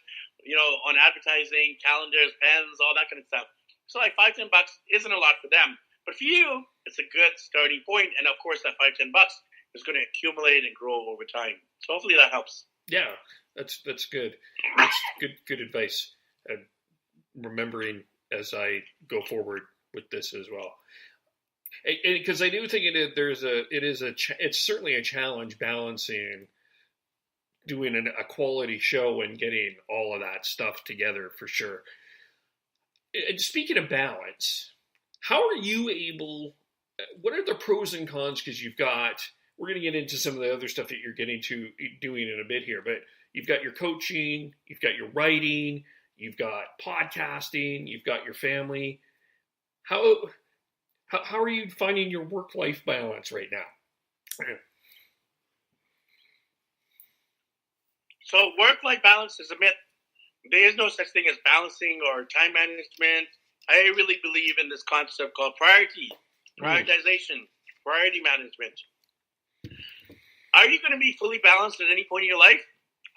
Speaker 2: on advertising, calendars, pens, all that kind of stuff. So $5-10 isn't a lot for them, but for you, it's a good starting point. And of course, that $5-10 is going to accumulate and grow over time. So hopefully that helps.
Speaker 1: Yeah. That's good. That's good advice. And remembering as I go forward with this as well, because I do think it's certainly a challenge balancing doing a quality show and getting all of that stuff together for sure. And speaking of balance, how are you able? What are the pros and cons? Because we're going to get into some of the other stuff that you're getting to doing in a bit here, but you've got your coaching, you've got your writing, you've got podcasting, you've got your family. How are you finding your work-life balance right now?
Speaker 2: So work-life balance is a myth. There is no such thing as balancing or time management. I really believe in this concept called prioritization, priority management. Are you going to be fully balanced at any point in your life?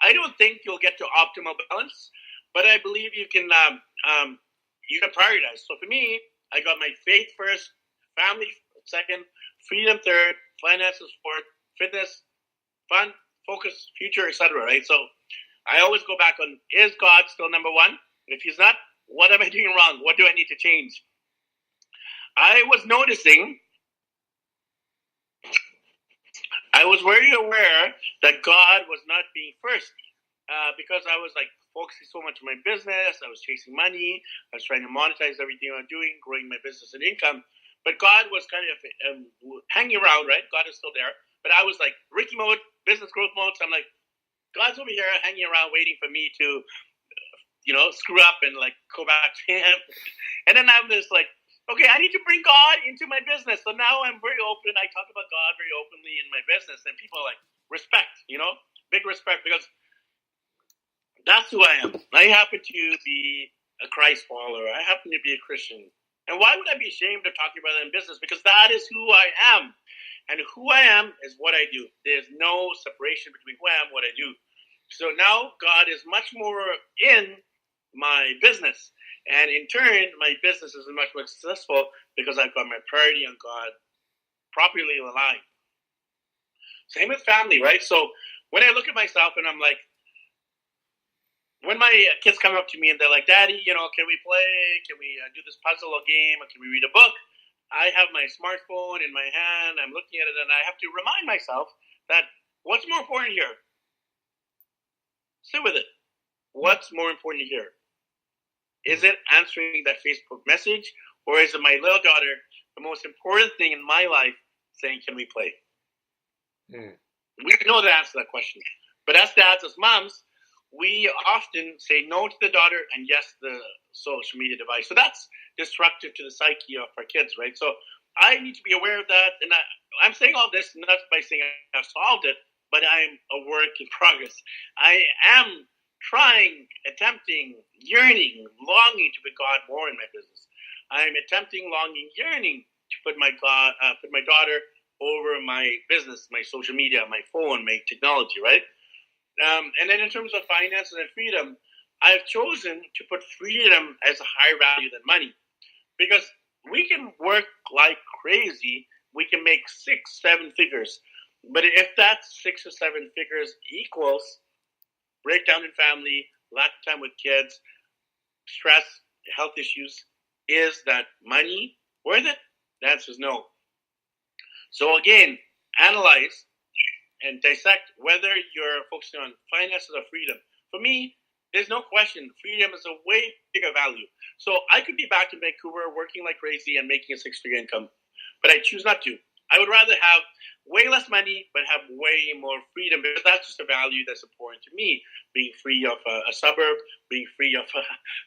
Speaker 2: I don't think you'll get to optimal balance, but I believe you can prioritize. So for me, I got my faith first, family second, freedom third, finances fourth, fitness, fun, focus, future, etc. Right? So I always go back on, is God still number one? If he's not, what am I doing wrong? What do I need to change? I was very aware that God was not being first because I was focusing so much on my business. I was chasing money. I was trying to monetize everything I was doing, growing my business and income. But God was kind of hanging around, right? God is still there. But I was Ricky mode, business growth mode. So I'm God's over here hanging around waiting for me to, screw up and go back to him. And then I'm just okay, I need to bring God into my business. So now I'm very open. I talk about God very openly in my business, and people respect, big respect, because that's who I am. I happen to be a Christ follower. I happen to be a Christian. And why would I be ashamed of talking about it in business? Because that is who I am. And who I am is what I do. There's no separation between who I am and what I do. So now God is much more in my business. And in turn, my business is much more successful because I've got my priority on God properly aligned. Same with family, right? So when I look at myself and I'm like, when my kids come up to me and they're like, Daddy, can we play? Can we do this puzzle or game? Or can we read a book? I have my smartphone in my hand. I'm looking at it and I have to remind myself that what's more important here? Sit with it. What's more important here? Is it answering that Facebook message, or is it my little daughter, the most important thing in my life, saying, can we play? We know the answer to that question. But as dads, as moms, we often say no to the daughter and yes to the social media device. So that's destructive to the psyche of our kids, right? So I need to be aware of that. And I'm saying all this not by saying I've solved it, but I'm a work in progress. I am trying, attempting, yearning, longing to put God more in my business. I'm attempting, longing, yearning to put my daughter over my business, my social media, my phone, my technology, right? And then in terms of finances and freedom, I've chosen to put freedom as a higher value than money, because we can work like crazy. We can make 6-7 figures. But if that 6 or 7 figures equals breakdown in family, lack of time with kids, stress, health issues, is that money worth it? The answer is no. So again, analyze and dissect whether you're focusing on finances or freedom. For me, there's no question, freedom is a way bigger value. So I could be back in Vancouver working like crazy and making a 6-figure income, but I choose not to. I would rather have way less money, but have way more freedom, because that's just a value that's important to me. Being free of a suburb, being free of a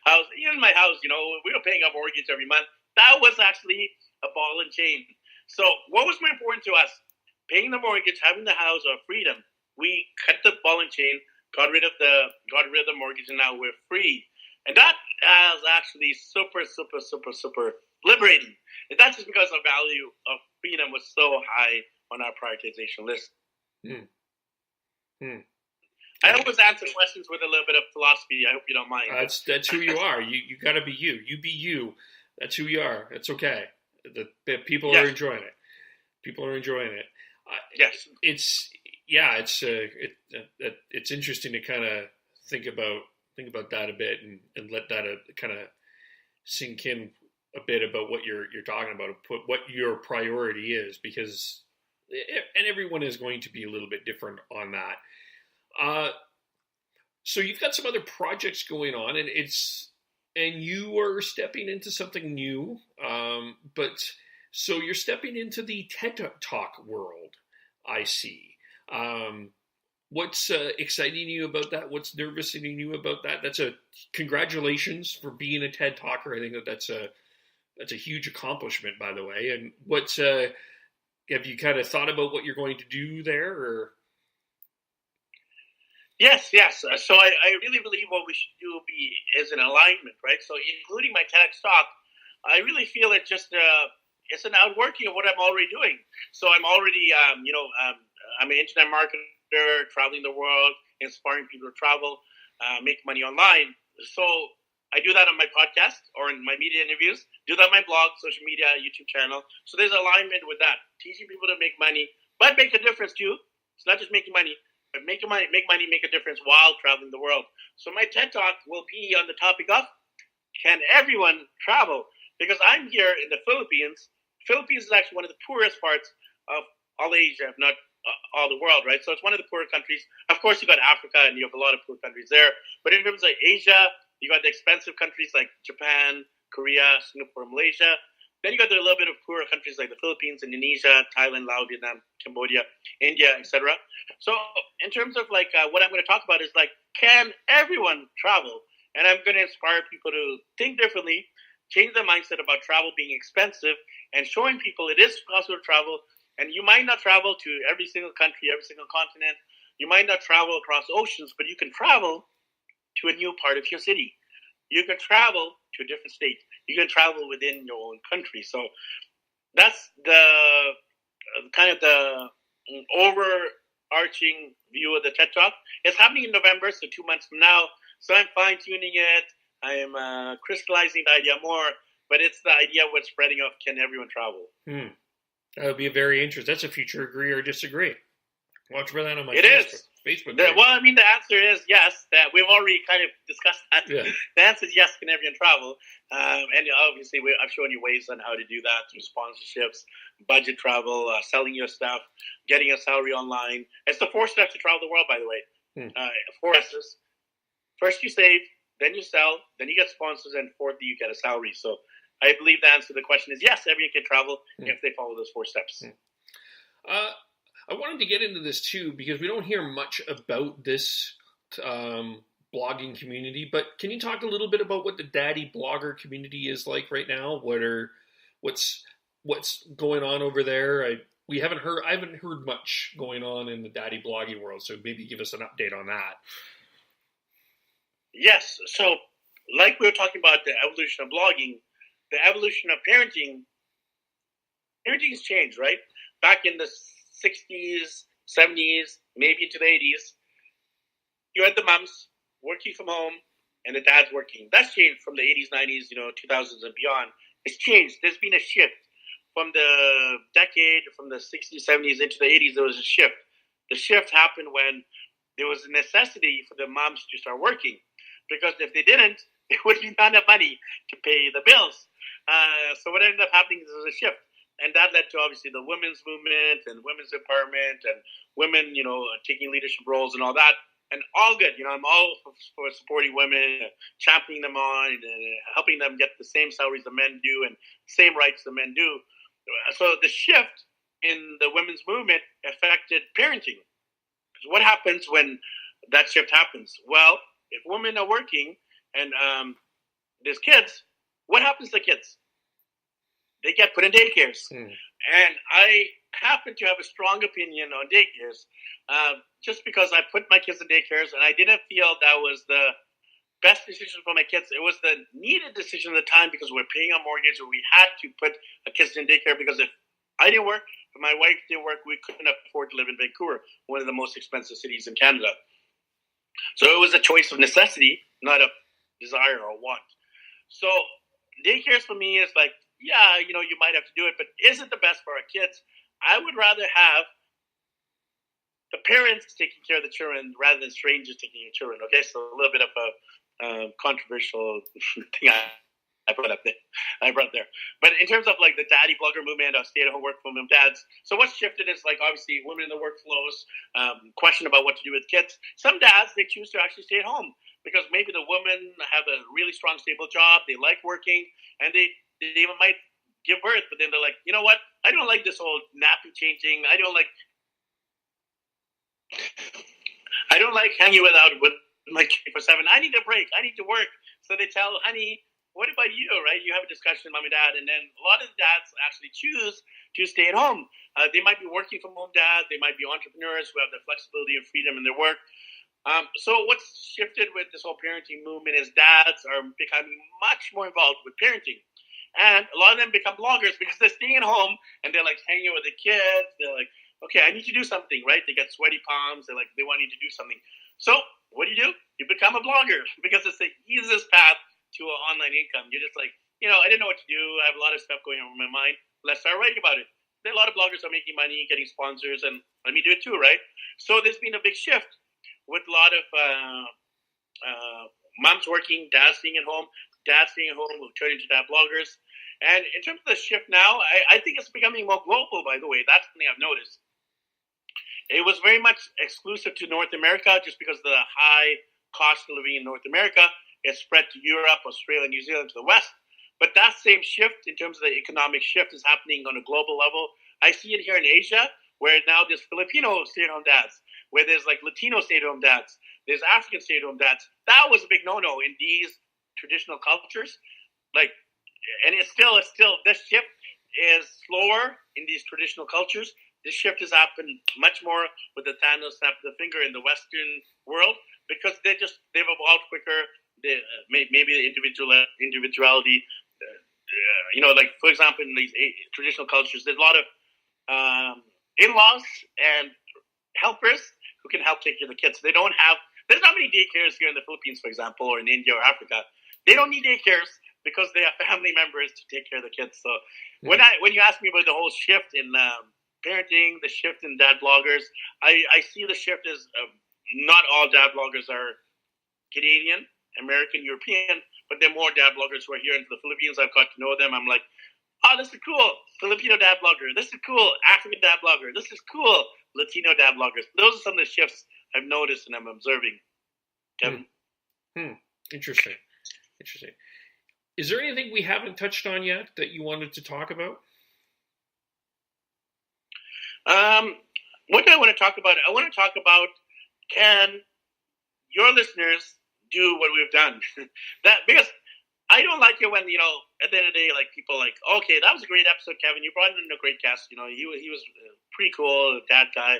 Speaker 2: house. Even my house, we were paying a mortgage every month. That was actually a ball and chain. So what was more important to us? Paying the mortgage, having the house, or freedom? We cut the ball and chain, got rid of the mortgage, and now we're free. And that is actually super, super, super, super liberating. And that's just because the value of freedom was so high on our prioritization list. I always answer questions with a little bit of philosophy. I hope you don't mind.
Speaker 1: That's who you are. You got to be you. You be you. That's who you are. It's okay. The people are enjoying it. People are enjoying it.
Speaker 2: Yes.
Speaker 1: It's interesting to kind of think about that a bit and let that kind of sink in a bit about what you're talking about, what your priority is, because everyone is going to be a little bit different on that. So you've got some other projects going on, and you are stepping into something new, but so you're stepping into the TED Talk world, I see. What's exciting you about that? What's nervous-ing you about that? Congratulations for being a TED Talker. I think that's a huge accomplishment, by the way. And have you kind of thought about what you're going to do there, or?
Speaker 2: Yes. So I really believe what we should do is an alignment, right? So including my TEDx talk, I really feel it just it's an outworking of what I'm already doing. So I'm already, I'm an internet marketer, traveling the world, inspiring people to travel, make money online. So I do that on my podcast or in my media interviews, do that on my blog, social media, YouTube channel. So there's alignment with that, teaching people to make money, but make a difference too. It's not just making money, but make money, make a difference while traveling the world. So my TED Talk will be on the topic of, can everyone travel? Because I'm here in the Philippines. Philippines is actually one of the poorest parts of all Asia, if not all the world, right? So it's one of the poorer countries. Of course, you got Africa, and you have a lot of poor countries there. But in terms of Asia, you got the expensive countries like Japan, Korea, Singapore, Malaysia. Then you got the little bit of poorer countries like the Philippines, Indonesia, Thailand, Laos, Vietnam, Cambodia, India, etc. So in terms of what I'm going to talk about is can everyone travel? And I'm going to inspire people to think differently, change their mindset about travel being expensive, and showing people it is possible to travel. And you might not travel to every single country, every single continent. You might not travel across oceans, but you can travel to a new part of your city. You can travel to a different state. You can travel within your own country. So that's the kind of the overarching view of the TED Talk. It's happening in November, so 2 months from now. So I'm fine-tuning it. I am crystallizing the idea more, but it's the idea of what's spreading of can everyone travel?
Speaker 1: That would be a very interesting. That's a future agree or disagree. Watch for that on my Facebook
Speaker 2: page. Well, I mean, the answer is yes. That we've already kind of discussed that.
Speaker 1: Yeah.
Speaker 2: The answer is yes, can everyone travel? And obviously, I've shown you ways on how to do that through sponsorships, budget travel, selling your stuff, getting a salary online. It's the 4 steps to travel the world, by the way. 4 S's. First, you save, then you sell, then you get sponsors, and fourth, you get a salary. So I believe the answer to the question is yes, everyone can travel if they follow those 4 steps.
Speaker 1: I wanted to get into this too because we don't hear much about this blogging community. But can you talk a little bit about what the daddy blogger community is like right now? What's going on over there? I haven't heard much going on in the daddy blogging world. So maybe give us an update on that.
Speaker 2: Yes. So, like we were talking about the evolution of blogging, the evolution of parenting has changed, right? Back in the 60s, 70s, maybe into the 80s, you had the moms working from home and the dads working. That's changed from the 80s, 90s, 2000s and beyond. It's changed. There's been a shift. From the decade, from the 60s, 70s into the 80s, there was a shift. The shift happened when there was a necessity for the moms to start working. Because if they didn't, there would be not enough money to pay the bills. So what ended up happening is there was a shift. And that led to, obviously, the women's movement and women's empowerment and women, taking leadership roles and all that. And all good. I'm all for supporting women, championing them on, and helping them get the same salaries the men do and same rights the men do. So the shift in the women's movement affected parenting. What happens when that shift happens? Well, if women are working and there's kids, what happens to kids? They get put in daycares. And I happen to have a strong opinion on daycares just because I put my kids in daycares and I didn't feel that was the best decision for my kids. It was the needed decision at the time because we're paying a mortgage and we had to put a kids in daycare because if I didn't work, if my wife didn't work, we couldn't afford to live in Vancouver, one of the most expensive cities in Canada. So it was a choice of necessity, not a desire or want. So daycares for me is like, yeah, you might have to do it, but is it the best for our kids? I would rather have the parents taking care of the children rather than strangers taking care of children. Okay, so a little bit of a controversial thing I brought there. But in terms of like the daddy blogger movement, stay-at-home work from home dads. So what's shifted is like obviously women in the workflows, question about what to do with kids. Some dads, they choose to actually stay at home because maybe the women have a really strong, stable job. They like working and they even might give birth, but then they're like, you know what? I don't like this whole nappy changing. I don't like hanging with my kid for 7. I need a break. I need to work. So they tell, honey, what about you, right? You have a discussion with mom and dad, and then a lot of the dads actually choose to stay at home. They might be working from home dad. They might be entrepreneurs who have the flexibility and freedom in their work. So what's shifted with this whole parenting movement is dads are becoming much more involved with parenting. And a lot of them become bloggers because they're staying at home and they're like hanging with the kids. They're like, okay, I need to do something, right? They get sweaty palms. They're like, they want you to do something. So what do? You become a blogger because it's the easiest path to an online income. You're just like, I didn't know what to do. I have a lot of stuff going on in my mind. Let's start writing about it. There are a lot of bloggers are making money, getting sponsors, and let me do it too, right? So there's been a big shift with a lot of moms working, dads staying at home. Dads staying at home will turn into dad bloggers. And in terms of the shift now, I think it's becoming more global, by the way. That's something I've noticed. It was very much exclusive to North America just because of the high cost of living in North America. It spread to Europe, Australia, New Zealand, to the West. But that same shift in terms of the economic shift is happening on a global level. I see it here in Asia, where now there's Filipino stay-at-home dads, where there's like Latino stay-at-home dads, there's African stay-at-home dads. That was a big no-no in these traditional cultures. And it's still this shift is slower in these traditional cultures. This shift has happened much more with the Thanos snap of the finger in the Western world because they've evolved quicker. Maybe the individuality. Like for example, in these traditional cultures, there's a lot of in-laws and helpers who can help take care of the kids. There's not many daycares here in the Philippines, for example, or in India or Africa. They don't need daycares because they have family members to take care of the kids. So when you ask me about the whole shift in parenting, the shift in dad bloggers, I see the shift as not all dad bloggers are Canadian, American, European, but there are more dad bloggers who are here in the Philippines. I've got to know them. I'm like, oh, this is cool. Filipino dad blogger. This is cool. African dad blogger. This is cool. Latino dad bloggers. Those are some of the shifts I've noticed and I'm observing. Kevin?
Speaker 1: Interesting. Is there anything we haven't touched on yet that you wanted to talk about? What do I want to talk about? I want to talk about, can your listeners do what we've done? Because I don't like it when, at the end of the day, like people like, okay, that was a great episode, Kevin. You brought in a great guest. He was pretty cool, dad guy,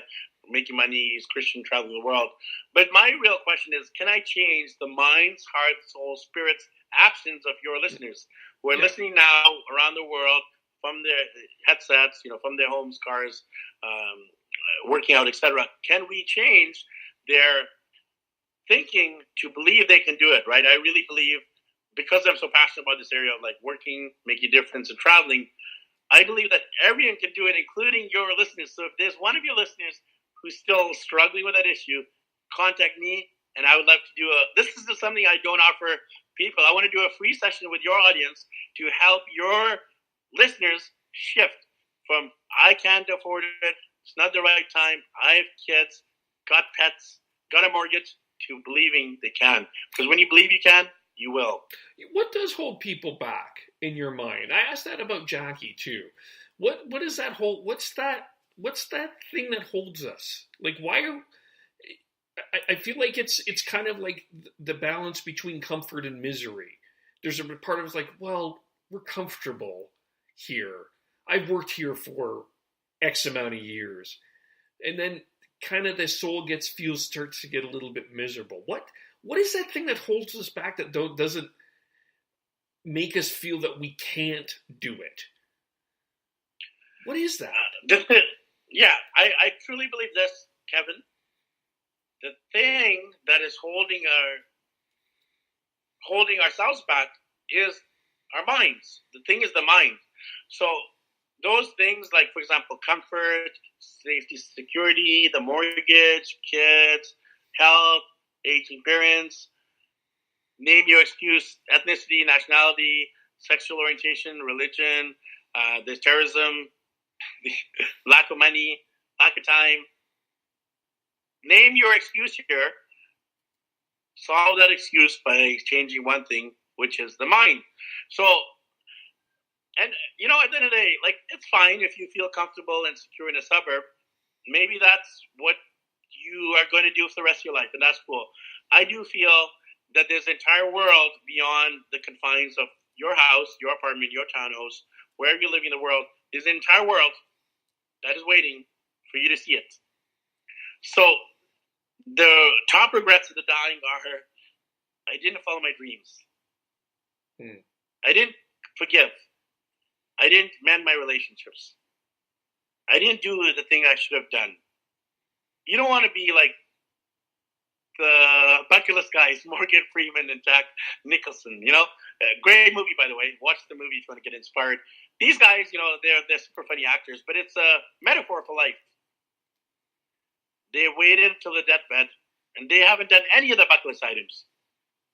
Speaker 1: making money, he's Christian, traveling the world. But my real question is, can I change the minds, hearts, souls, spirits, actions of your listeners who are listening now around the world from their headsets, from their homes, cars, working out, etc.? Can we change their thinking to believe they can do it, right? I really believe, because I'm so passionate about this area of like working, making a difference, and traveling, I believe that everyone can do it, including your listeners. So if there's one of your listeners who's still struggling with that issue, contact me, and I would love to do this is just something I don't offer people. I want to do a free session with your audience to help your listeners shift from, I can't afford it, it's not the right time, I have kids, got pets, got a mortgage, to believing they can. Because when you believe you can, you will. What does hold people back in your mind? I asked that about Jackie too. What is that hold? What's that thing that holds us? Like, why are? I feel like it's kind of like the balance between comfort and misery. There's a part of us like, well, we're comfortable here. I've worked here for X amount of years, and then kind of the soul starts to get a little bit miserable. What is that thing that holds us back that doesn't make us feel that we can't do it? What is that?
Speaker 2: I truly believe this, Kevin. The thing that is holding ourselves back is our minds. The thing is the mind. So those things like, for example, comfort, safety, security, the mortgage, kids, health, aging parents, name your excuse, ethnicity, nationality, sexual orientation, religion, there's terrorism, lack of money, lack of time. Name your excuse here. Solve that excuse by changing one thing, which is the mind. So, and at the end of the day, like, it's fine if you feel comfortable and secure in a suburb. Maybe that's what you are going to do for the rest of your life, and that's cool. I do feel that there's an entire world beyond the confines of your house, your apartment, your townhouse, wherever you're living in the world. There's an entire world that is waiting for you to see it. So the top regrets of the dying are, I didn't follow my dreams. I didn't forgive. I didn't mend my relationships. I didn't do the thing I should have done. You don't want to be like the bucket list guys, Morgan Freeman and Jack Nicholson, great movie, by the way. Watch the movie if you want to get inspired. These guys, they're super funny actors, but it's a metaphor for life. They waited until the deathbed, and they haven't done any of the bucket list items.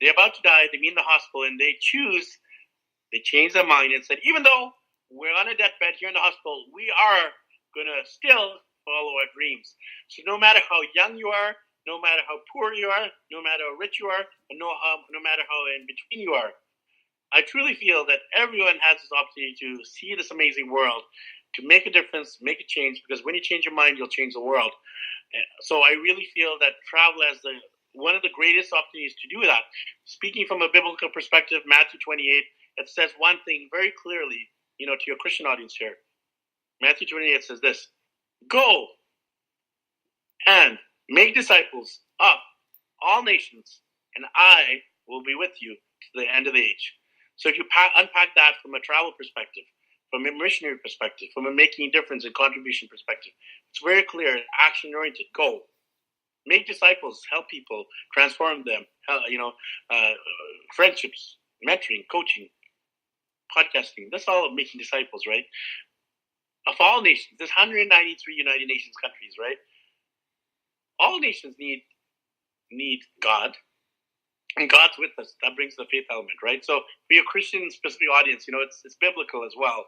Speaker 2: They're about to die, they meet in the hospital, and they change their mind and said, even though we're on a deathbed here in the hospital, we are going to still follow our dreams. So no matter how young you are, no matter how poor you are, no matter how rich you are, and no matter how in between you are, I truly feel that everyone has this opportunity to see this amazing world, to make a difference, make a change, because when you change your mind, you'll change the world. So I really feel that travel is one of the greatest opportunities to do that. Speaking from a biblical perspective, Matthew 28, it says one thing very clearly, to your Christian audience here. Matthew 28 says this: go and make disciples of all nations, and I will be with you to the end of the age. So if you unpack that from a travel perspective, from a missionary perspective, from a making a difference and contribution perspective, it's very clear, action-oriented. Go. Make disciples, help people, transform them, friendships, mentoring, coaching. podcasting. That's all making disciples, right? Of all nations, there's 193 United Nations countries, right? All nations need God, and God's with us. That brings the faith element, right? So for your Christian specific audience, it's biblical as well.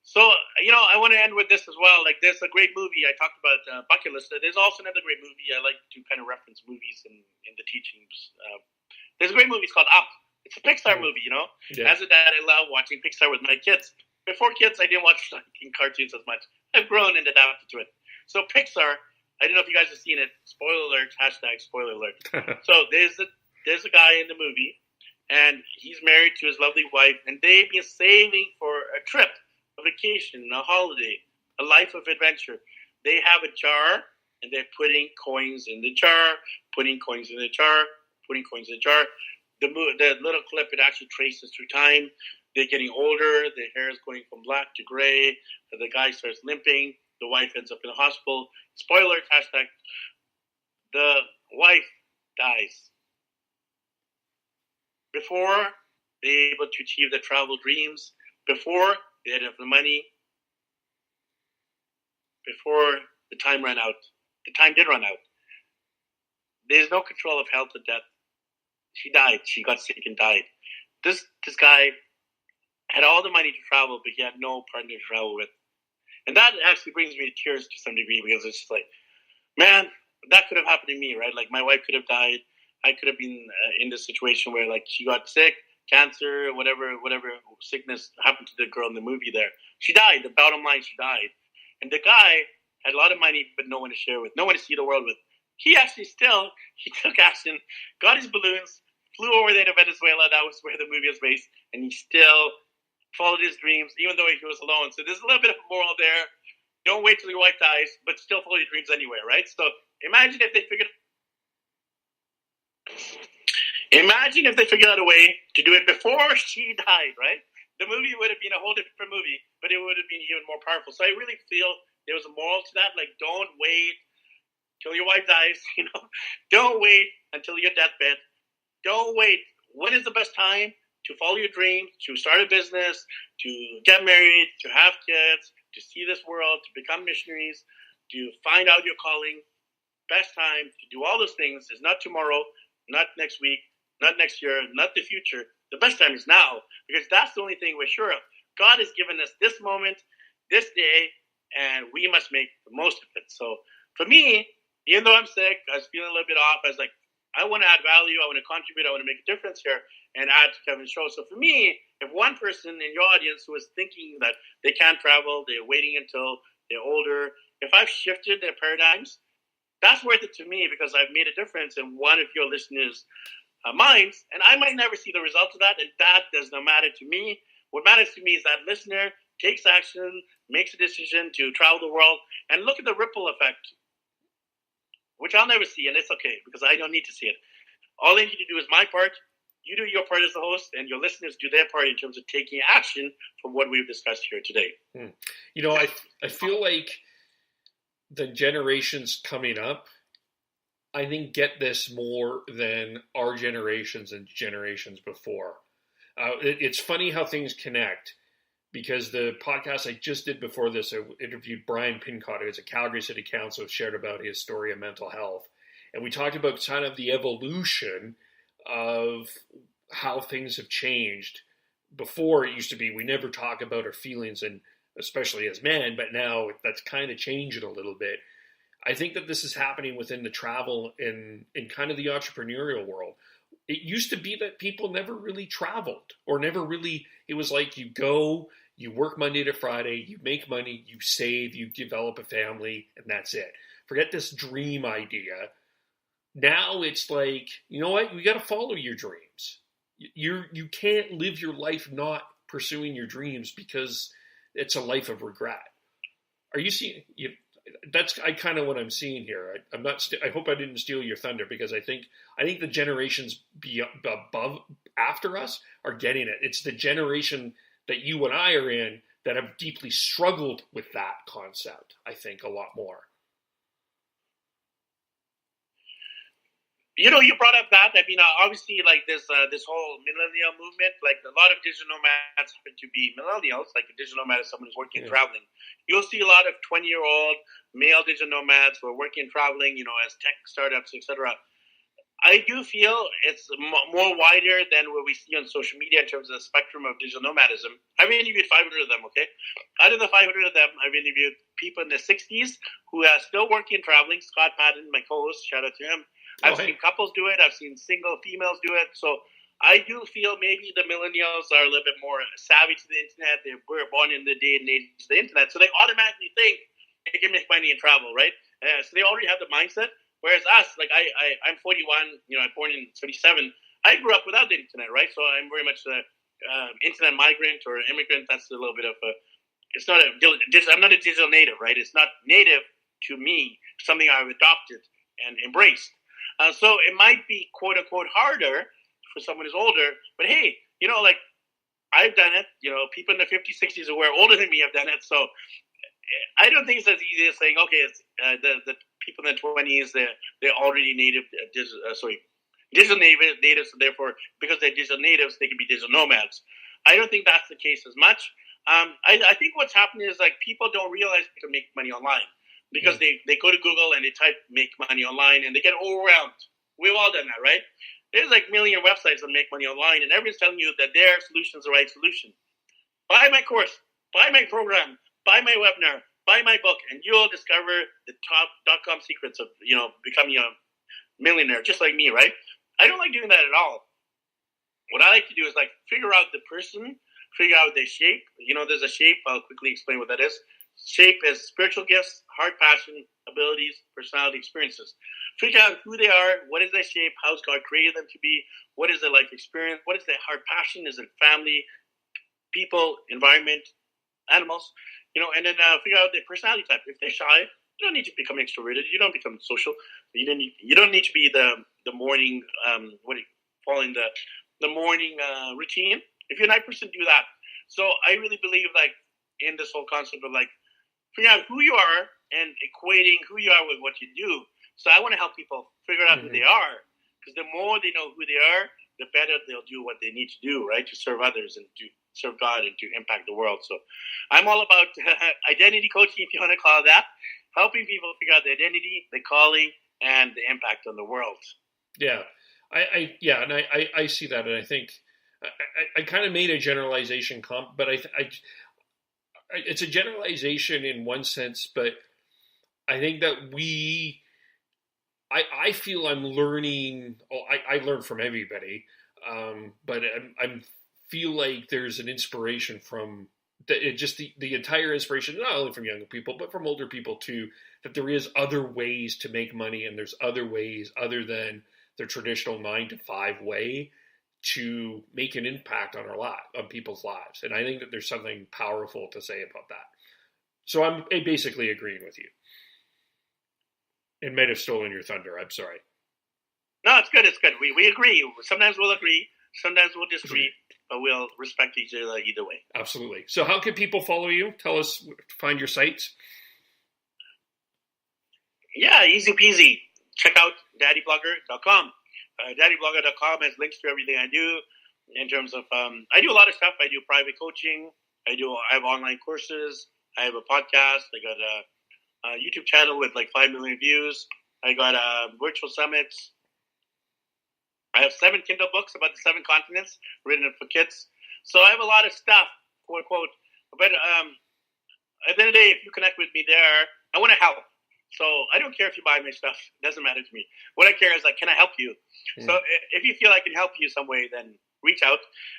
Speaker 2: So, I want to end with this as well. Like, there's a great movie. I talked about Bucket List. There's also another great movie. I like to kind of reference movies in the teachings. There's a great movie. It's called Up. It's a Pixar movie, Yeah. As a dad, I love watching Pixar with my kids. Before kids, I didn't watch cartoons as much. I've grown and adapted to it. So Pixar, I don't know if you guys have seen it. Spoiler alert, #spoiler alert. So there's a guy in the movie, and he's married to his lovely wife, and they've been saving for a trip, a vacation, a holiday, a life of adventure. They have a jar, and they're putting coins in the jar, putting coins in the jar, putting coins in the jar. The little clip, it actually traces through time. They're getting older. Their hair is going from black to gray. The guy starts limping. The wife ends up in the hospital. Spoiler, #. The wife dies. Before they're able to achieve their travel dreams, before they had enough money, before the time ran out. The time did run out. There's no control of health or death. She died. She got sick and died. This guy had all the money to travel, but he had no partner to travel with. And that actually brings me to tears to some degree, because it's just like, man, that could have happened to me, right? Like, my wife could have died. I could have been in this situation where, like, she got sick, cancer, whatever sickness happened to the girl in the movie there. She died. The bottom line, she died. And the guy had a lot of money, but no one to share with, no one to see the world with. He actually he took action, got his balloons, flew over there to Venezuela. That was where the movie was based. And he still followed his dreams, even though he was alone. So there's a little bit of moral there. Don't wait till your wife dies, but still follow your dreams anyway, right? So imagine if they figured out a way to do it before she died, right? The movie would have been a whole different movie, but it would have been even more powerful. So I really feel there was a moral to that. Like, don't wait till your wife dies, Don't wait until your deathbed. Don't wait. When is the best time to follow your dreams, to start a business, to get married, to have kids, to see this world, to become missionaries, to find out your calling? Best time to do all those things is not tomorrow, not next week, not next year, not the future. The best time is now, because that's the only thing we're sure of. God has given us this moment, this day, and we must make the most of it. So for me, even though I'm sick, I was feeling a little bit off. I was like, I want to add value. I want to contribute. I want to make a difference here and add to Kevin's show. So for me, if one person in your audience who is thinking that they can't travel, they're waiting until they're older, if I've shifted their paradigms, that's worth it to me, because I've made a difference in one of your listeners' minds. And I might never see the result of that, and that does not matter to me. What matters to me is that listener takes action, makes a decision to travel the world, and look at the ripple effect, which I'll never see, and it's okay, because I don't need to see it. All I need to do is my part. You do your part as the host, and your listeners do their part in terms of taking action from what we've discussed here today.
Speaker 1: I feel like the generations coming up, I think, get this more than our generations and generations before. It's funny how things connect, because the podcast I just did before this, I interviewed Brian Pincott, who is a Calgary City Council, shared about his story of mental health. And we talked about kind of the evolution of how things have changed. Before, it used to be we never talk about our feelings, and especially as men, but now that's kind of changing a little bit. I think that this is happening within the travel in kind of the entrepreneurial world. It used to be that people never really traveled, or never really, it was like you go, you work Monday to Friday, you make money, you save, you develop a family, and that's it. Forget this dream idea. Now it's like, you know what? You got to follow your dreams. You can't live your life not pursuing your dreams, because it's a life of regret. Are you seeing? That's kind of what I'm seeing here. I'm not. I hope I didn't steal your thunder, because I think the generations above after us are getting it. It's the generation that you and I are in that have deeply struggled with that concept. I think a lot more.
Speaker 2: You know, you brought up that. I mean, obviously, like this whole millennial movement, like a lot of digital nomads happen to be millennials. Like a digital nomad is someone who's working and traveling. You'll see a lot of 20-year-old male digital nomads who are working and traveling, you know, as tech startups, etc. I do feel it's more wider than what we see on social media in terms of the spectrum of digital nomadism. I've interviewed 500 of them, okay? Out of the 500 of them, I've interviewed people in their 60s who are still working and traveling. Scott Patton, my co-host, shout out to him. I've seen couples do it. I've seen single females do it. So I do feel maybe the millennials are a little bit more savvy to the internet. They were born in the day and age of the internet. So they automatically think they can make money and travel, right? So they already have the mindset. Whereas us, like I'm 41, you know, I'm born in 77. I grew up without the internet, right? So I'm very much an internet migrant or immigrant. That's a little bit of a, it's not a, I'm not a digital native, right? It's not native to me, something I've adopted and embraced. So it might be quote unquote harder for someone who's older, but hey, you know, like I've done it, you know, people in the 50s, 60s who are older than me have done it. So I don't think it's as easy as saying, okay, it's the people in the 20s, they're already digital natives, so therefore, because they're digital natives, they can be digital nomads. I don't think that's the case as much. I think what's happening is like people don't realize they can make money online because they go to Google and they type make money online and they get overwhelmed. We've all done that, right? There's like a million websites that make money online and everyone's telling you that their solution is the right solution. Buy my course, buy my program, buy my webinar, buy my book, and you'll discover the top .com secrets of, you know, becoming a millionaire, just like me, right? I don't like doing that at all. What I like to do is like figure out the person, figure out their shape. You know, there's a shape. I'll quickly explain what that is. Shape is spiritual gifts, heart, passion, abilities, personality, experiences. Figure out who they are, what is their shape, how's God created them to be, what is their life experience, what is their heart passion, is it family, people, environment, animals, you know, and then figure out their personality type. If they're shy, you don't need to become extroverted. You don't become social. You don't need to be the morning following the morning routine. If you're a night person, do that. So I really believe like in this whole concept of like figure out who you are and equating who you are with what you do. So I want to help people figure out who they are, because the more they know who they are, the better they'll do what they need to do, right, to serve others and to serve God and to impact the world. So I'm all about identity coaching, if you want to call it that, helping people figure out the identity, the calling, and the impact on the world.
Speaker 1: Yeah, I see that, and I think I kind of made a generalization, but I it's a generalization in one sense, but I think that I feel I'm learning. I learn from everybody, but I feel like there's an inspiration from just the entire inspiration, not only from younger people, but from older people too, that there is other ways to make money, and there's other ways other than the traditional 9-to-5 way to make an impact on on people's lives. And I think that there's something powerful to say about that. So I'm basically agreeing with you. It might have stolen your thunder. I'm sorry.
Speaker 2: No, it's good. It's good. We agree. Sometimes we'll agree. Sometimes we'll disagree. But we'll respect each other either way.
Speaker 1: Absolutely. So how can people follow you? Tell us to find your sites.
Speaker 2: Yeah, easy peasy. Check out daddyblogger.com. Daddyblogger.com has links to everything I do in terms of, I do a lot of stuff. I do private coaching. I have online courses. I have a podcast. I got a YouTube channel with like 5 million views. I got virtual summits. I have 7 Kindle books about the 7 continents written for kids. So I have a lot of stuff, quote unquote. But at the end of the day, if you connect with me there, I want to help. So I don't care if you buy my stuff. It doesn't matter to me. What I care is like, can I help you? So if you feel I can help you some way, then reach out,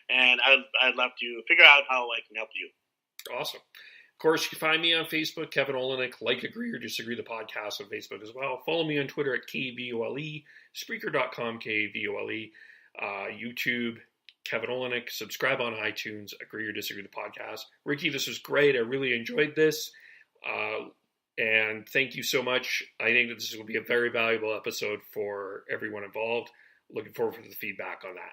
Speaker 2: and I'd love to figure out how I can help you.
Speaker 1: Awesome. Of course, you can find me on Facebook, Kevin Olenick. Like, agree, or disagree the podcast on Facebook as well. Follow me on Twitter at KVOLE, Spreaker.com, KVOLE, YouTube, Kevin Olenick. Subscribe on iTunes, agree or disagree the podcast. Ricky, this was great. I really enjoyed this. And thank you so much. I think that this will be a very valuable episode for everyone involved. Looking forward to the feedback on that.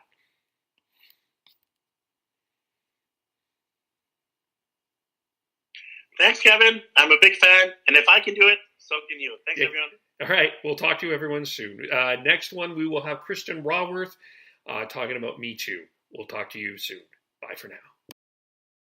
Speaker 2: Thanks, Kevin. I'm a big fan. And if I can do it, So can you. Thanks, everyone.
Speaker 1: All right. We'll talk to everyone soon. Next one, we will have Kristen Raworth talking about Me Too. We'll talk to you soon. Bye for now.